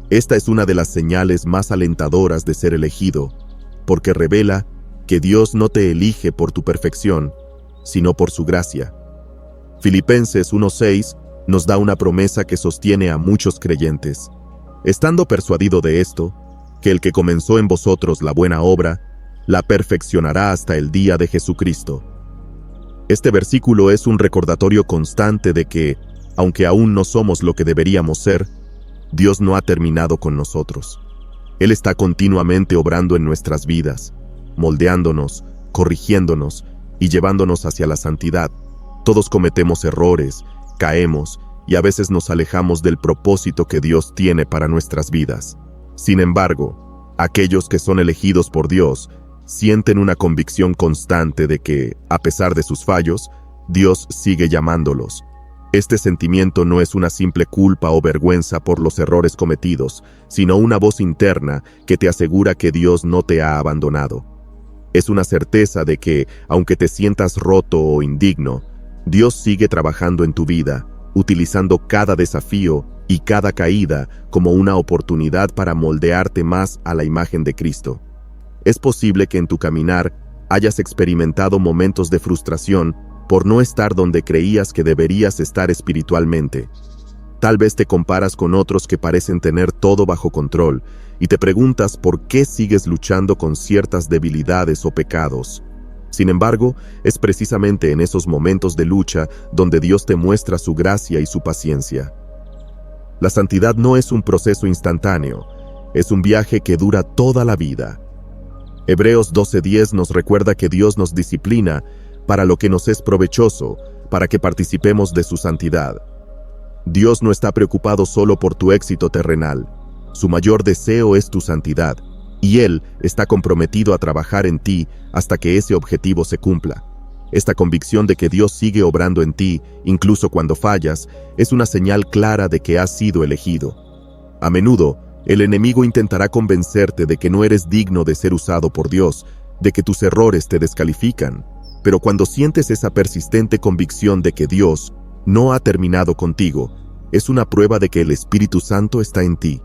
Esta es una de las señales más alentadoras de ser elegido, porque revela que Dios no te elige por tu perfección, sino por su gracia. Filipenses 1:6 nos da una promesa que sostiene a muchos creyentes. Estando persuadido de esto, que el que comenzó en vosotros la buena obra, la perfeccionará hasta el día de Jesucristo. Este versículo es un recordatorio constante de que, aunque aún no somos lo que deberíamos ser, Dios no ha terminado con nosotros. Él está continuamente obrando en nuestras vidas, moldeándonos, corrigiéndonos y llevándonos hacia la santidad. Todos cometemos errores, caemos y a veces nos alejamos del propósito que Dios tiene para nuestras vidas. Sin embargo, aquellos que son elegidos por Dios sienten una convicción constante de que, a pesar de sus fallos, Dios sigue llamándolos. Este sentimiento no es una simple culpa o vergüenza por los errores cometidos, sino una voz interna que te asegura que Dios no te ha abandonado. Es una certeza de que, aunque te sientas roto o indigno, Dios sigue trabajando en tu vida, utilizando cada desafío y cada caída como una oportunidad para moldearte más a la imagen de Cristo. Es posible que en tu caminar hayas experimentado momentos de frustración por no estar donde creías que deberías estar espiritualmente. Tal vez te comparas con otros que parecen tener todo bajo control y te preguntas por qué sigues luchando con ciertas debilidades o pecados. Sin embargo, es precisamente en esos momentos de lucha donde Dios te muestra su gracia y su paciencia. La santidad no es un proceso instantáneo, es un viaje que dura toda la vida. Hebreos 12:10 nos recuerda que Dios nos disciplina para lo que nos es provechoso, para que participemos de su santidad. Dios no está preocupado solo por tu éxito terrenal. Su mayor deseo es tu santidad, y Él está comprometido a trabajar en ti hasta que ese objetivo se cumpla. Esta convicción de que Dios sigue obrando en ti, incluso cuando fallas, es una señal clara de que has sido elegido. A menudo, el enemigo intentará convencerte de que no eres digno de ser usado por Dios, de que tus errores te descalifican. Pero cuando sientes esa persistente convicción de que Dios no ha terminado contigo, es una prueba de que el Espíritu Santo está en ti,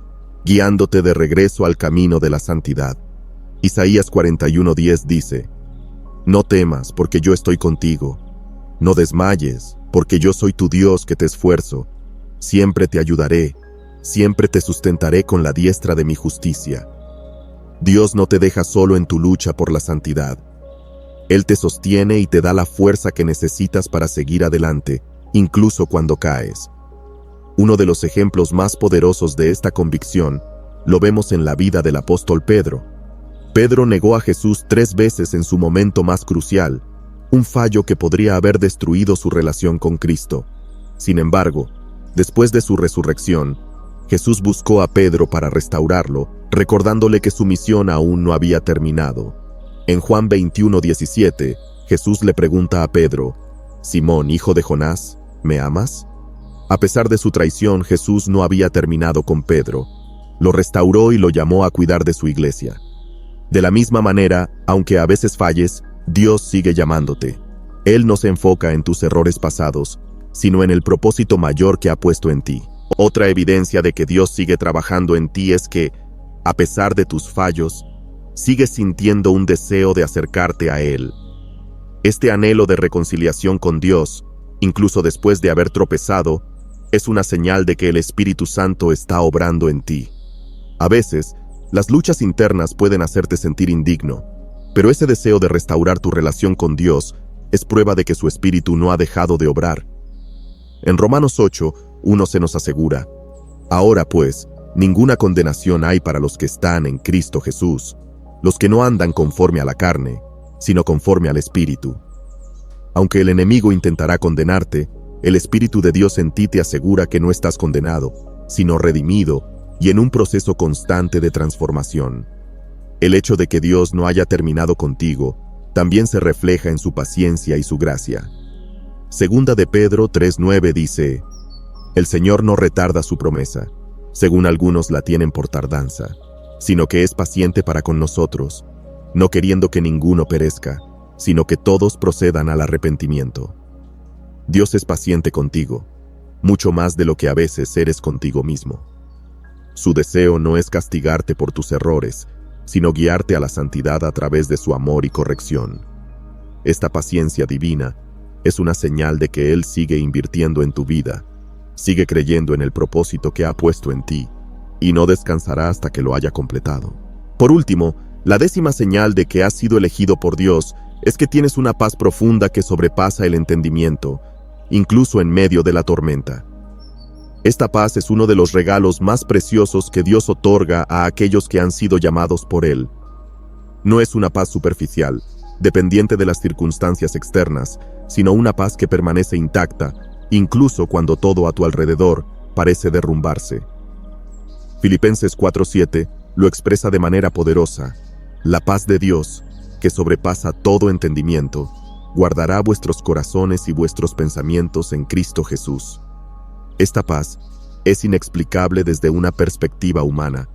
guiándote de regreso al camino de la santidad. Isaías 41:10 dice: No temas, porque yo estoy contigo. No desmayes, porque yo soy tu Dios que te esfuerzo. Siempre te ayudaré, siempre te sustentaré con la diestra de mi justicia. Dios no te deja solo en tu lucha por la santidad. Él te sostiene y te da la fuerza que necesitas para seguir adelante, incluso cuando caes. Uno de los ejemplos más poderosos de esta convicción lo vemos en la vida del apóstol Pedro. Pedro negó a Jesús 3 veces en su momento más crucial, un fallo que podría haber destruido su relación con Cristo. Sin embargo, después de su resurrección, Jesús buscó a Pedro para restaurarlo, recordándole que su misión aún no había terminado. En Juan 21:17, Jesús le pregunta a Pedro: Simón, hijo de Jonás, ¿me amas? A pesar de su traición, Jesús no había terminado con Pedro. Lo restauró y lo llamó a cuidar de su iglesia. De la misma manera, aunque a veces falles, Dios sigue llamándote. Él no se enfoca en tus errores pasados, sino en el propósito mayor que ha puesto en ti. Otra evidencia de que Dios sigue trabajando en ti es que, a pesar de tus fallos, sigues sintiendo un deseo de acercarte a Él. Este anhelo de reconciliación con Dios, incluso después de haber tropezado, es una señal de que el Espíritu Santo está obrando en ti. A veces, las luchas internas pueden hacerte sentir indigno, pero ese deseo de restaurar tu relación con Dios es prueba de que su Espíritu no ha dejado de obrar. En Romanos 8:1 se nos asegura: Ahora pues, ninguna condenación hay para los que están en Cristo Jesús, los que no andan conforme a la carne, sino conforme al Espíritu. Aunque el enemigo intentará condenarte, el Espíritu de Dios en ti te asegura que no estás condenado, sino redimido y en un proceso constante de transformación. El hecho de que Dios no haya terminado contigo también se refleja en su paciencia y su gracia. Segunda de Pedro 3:9 dice: El Señor no retarda su promesa, según algunos la tienen por tardanza, sino que es paciente para con nosotros, no queriendo que ninguno perezca, sino que todos procedan al arrepentimiento. Dios es paciente contigo, mucho más de lo que a veces eres contigo mismo. Su deseo no es castigarte por tus errores, sino guiarte a la santidad a través de su amor y corrección. Esta paciencia divina es una señal de que Él sigue invirtiendo en tu vida, sigue creyendo en el propósito que ha puesto en ti, y no descansará hasta que lo haya completado. Por último, la 10ª señal de que has sido elegido por Dios es que tienes una paz profunda que sobrepasa el entendimiento, incluso en medio de la tormenta. Esta paz es uno de los regalos más preciosos que Dios otorga a aquellos que han sido llamados por Él. No es una paz superficial, dependiente de las circunstancias externas, sino una paz que permanece intacta, incluso cuando todo a tu alrededor parece derrumbarse. Filipenses 4:7 lo expresa de manera poderosa: La paz de Dios, que sobrepasa todo entendimiento, guardará vuestros corazones y vuestros pensamientos en Cristo Jesús. Esta paz es inexplicable desde una perspectiva humana,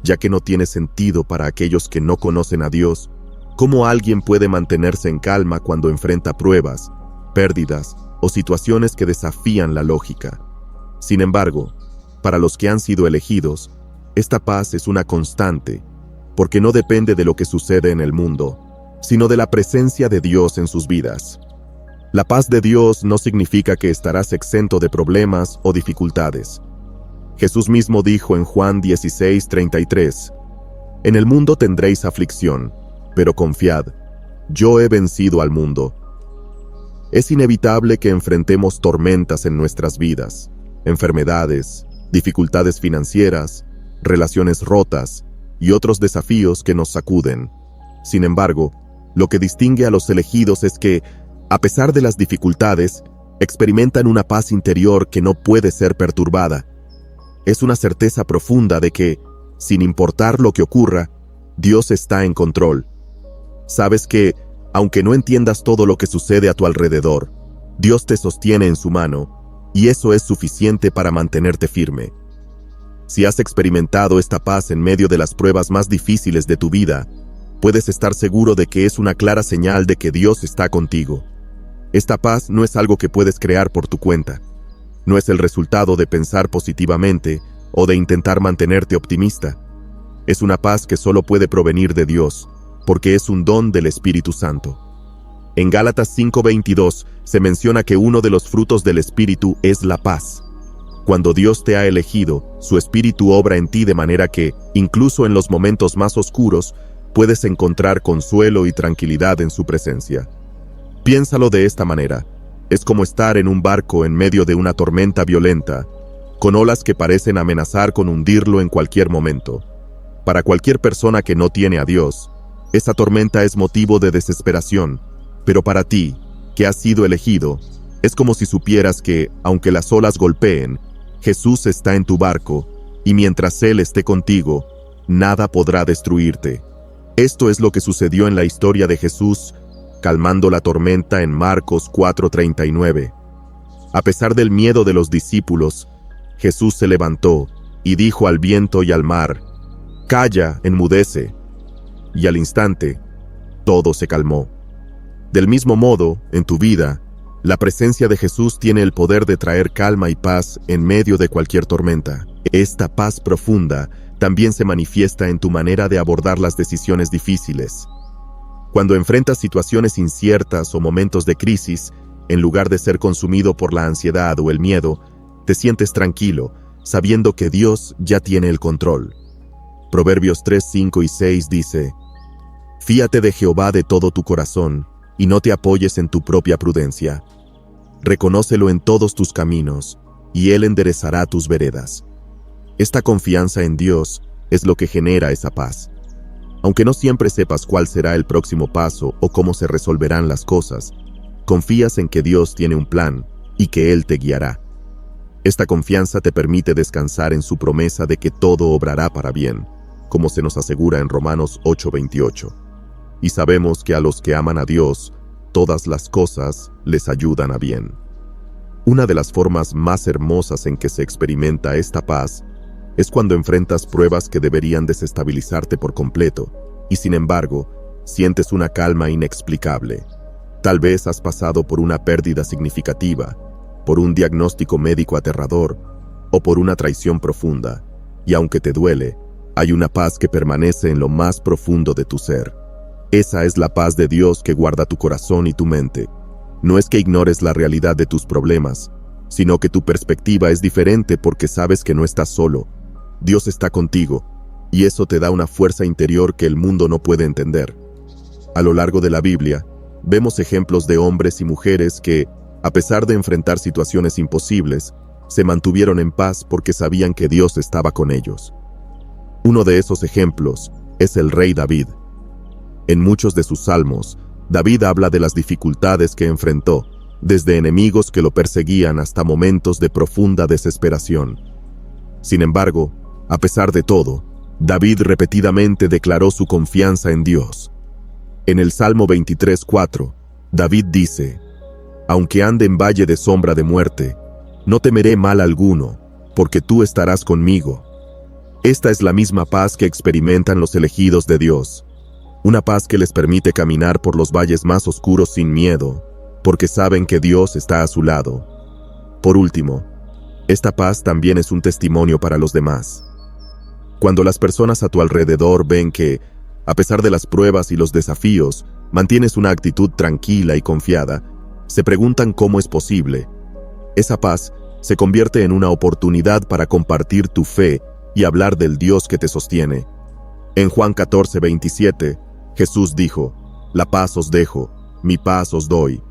ya que no tiene sentido para aquellos que no conocen a Dios. ¿Cómo alguien puede mantenerse en calma cuando enfrenta pruebas, pérdidas o situaciones que desafían la lógica? Sin embargo, para los que han sido elegidos, esta paz es una constante, porque no depende de lo que sucede en el mundo, sino de la presencia de Dios en sus vidas. La paz de Dios no significa que estarás exento de problemas o dificultades. Jesús mismo dijo en Juan 16:33: En el mundo tendréis aflicción, pero confiad, yo he vencido al mundo. Es inevitable que enfrentemos tormentas en nuestras vidas, enfermedades, dificultades financieras, relaciones rotas y otros desafíos que nos sacuden. Sin embargo, lo que distingue a los elegidos es que, A pesar de las dificultades, experimentan una paz interior que no puede ser perturbada. Es una certeza profunda de que, sin importar lo que ocurra, Dios está en control. Sabes que, aunque no entiendas todo lo que sucede a tu alrededor, Dios te sostiene en su mano, y eso es suficiente para mantenerte firme. Si has experimentado esta paz en medio de las pruebas más difíciles de tu vida, puedes estar seguro de que es una clara señal de que Dios está contigo. Esta paz no es algo que puedes crear por tu cuenta. No es el resultado de pensar positivamente o de intentar mantenerte optimista. Es una paz que solo puede provenir de Dios, porque es un don del Espíritu Santo. En Gálatas 5:22 se menciona que uno de los frutos del Espíritu es la paz. Cuando Dios te ha elegido, su Espíritu obra en ti de manera que, incluso en los momentos más oscuros, puedes encontrar consuelo y tranquilidad en su presencia. Piénsalo de esta manera. Es como estar en un barco en medio de una tormenta violenta, con olas que parecen amenazar con hundirlo en cualquier momento. Para cualquier persona que no tiene a Dios, esa tormenta es motivo de desesperación, pero para ti, que has sido elegido, es como si supieras que, aunque las olas golpeen, Jesús está en tu barco, y mientras Él esté contigo, nada podrá destruirte. Esto es lo que sucedió en la historia de Jesús, calmando la tormenta en Marcos 4:39. A pesar del miedo de los discípulos, Jesús se levantó y dijo al viento y al mar: «Calla, enmudece». Y al instante, todo se calmó. Del mismo modo, en tu vida, la presencia de Jesús tiene el poder de traer calma y paz en medio de cualquier tormenta. Esta paz profunda también se manifiesta en tu manera de abordar las decisiones difíciles. Cuando enfrentas situaciones inciertas o momentos de crisis, en lugar de ser consumido por la ansiedad o el miedo, te sientes tranquilo, sabiendo que Dios ya tiene el control. Proverbios 3, 5 y 6 dice: «Fíate de Jehová de todo tu corazón, y no te apoyes en tu propia prudencia. Reconócelo en todos tus caminos, y Él enderezará tus veredas». Esta confianza en Dios es lo que genera esa paz. Aunque no siempre sepas cuál será el próximo paso o cómo se resolverán las cosas, confías en que Dios tiene un plan y que Él te guiará. Esta confianza te permite descansar en su promesa de que todo obrará para bien, como se nos asegura en Romanos 8:28. Y sabemos que a los que aman a Dios, todas las cosas les ayudan a bien. Una de las formas más hermosas en que se experimenta esta paz es cuando enfrentas pruebas que deberían desestabilizarte por completo, y sin embargo, sientes una calma inexplicable. Tal vez has pasado por una pérdida significativa, por un diagnóstico médico aterrador, o por una traición profunda, y aunque te duele, hay una paz que permanece en lo más profundo de tu ser. Esa es la paz de Dios que guarda tu corazón y tu mente. No es que ignores la realidad de tus problemas, sino que tu perspectiva es diferente porque sabes que no estás solo. Dios está contigo, y eso te da una fuerza interior que el mundo no puede entender. A lo largo de la Biblia, vemos ejemplos de hombres y mujeres que, a pesar de enfrentar situaciones imposibles, se mantuvieron en paz porque sabían que Dios estaba con ellos. Uno de esos ejemplos es el rey David. En muchos de sus salmos, David habla de las dificultades que enfrentó, desde enemigos que lo perseguían hasta momentos de profunda desesperación. Sin embargo, a pesar de todo, David repetidamente declaró su confianza en Dios. En el Salmo 23:4, David dice: «Aunque ande en valle de sombra de muerte, no temeré mal alguno, porque tú estarás conmigo». Esta es la misma paz que experimentan los elegidos de Dios. Una paz que les permite caminar por los valles más oscuros sin miedo, porque saben que Dios está a su lado. Por último, esta paz también es un testimonio para los demás. Cuando las personas a tu alrededor ven que, a pesar de las pruebas y los desafíos, mantienes una actitud tranquila y confiada, se preguntan cómo es posible. Esa paz se convierte en una oportunidad para compartir tu fe y hablar del Dios que te sostiene. En Juan 14:27, Jesús dijo: «La paz os dejo, mi paz os doy.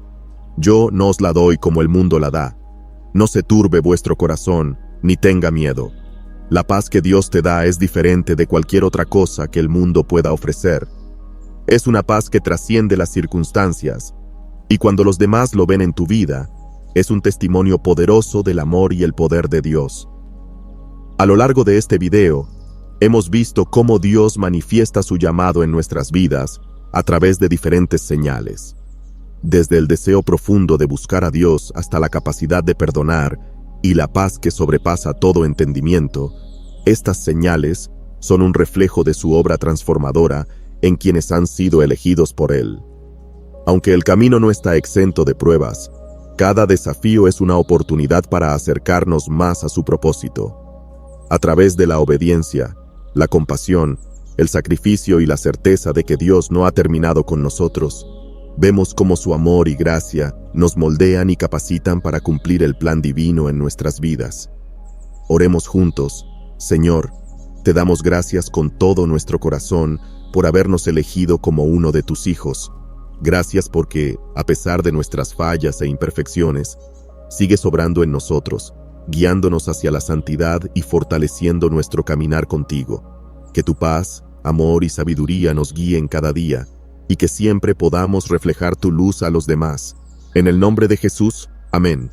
Yo no os la doy como el mundo la da. No se turbe vuestro corazón, ni tenga miedo». La paz que Dios te da es diferente de cualquier otra cosa que el mundo pueda ofrecer. Es una paz que trasciende las circunstancias. Y cuando los demás lo ven en tu vida, es un testimonio poderoso del amor y el poder de Dios. A lo largo de este video, hemos visto cómo Dios manifiesta su llamado en nuestras vidas a través de diferentes señales. Desde el deseo profundo de buscar a Dios hasta la capacidad de perdonar y la paz que sobrepasa todo entendimiento, estas señales son un reflejo de su obra transformadora en quienes han sido elegidos por Él. Aunque el camino no está exento de pruebas, cada desafío es una oportunidad para acercarnos más a su propósito. A través de la obediencia, la compasión, el sacrificio y la certeza de que Dios no ha terminado con nosotros, vemos cómo su amor y gracia nos moldean y capacitan para cumplir el plan divino en nuestras vidas. Oremos juntos. Señor, te damos gracias con todo nuestro corazón por habernos elegido como uno de tus hijos. Gracias porque, a pesar de nuestras fallas e imperfecciones, sigues obrando en nosotros, guiándonos hacia la santidad y fortaleciendo nuestro caminar contigo. Que tu paz, amor y sabiduría nos guíen cada día, y que siempre podamos reflejar tu luz a los demás. En el nombre de Jesús, amén.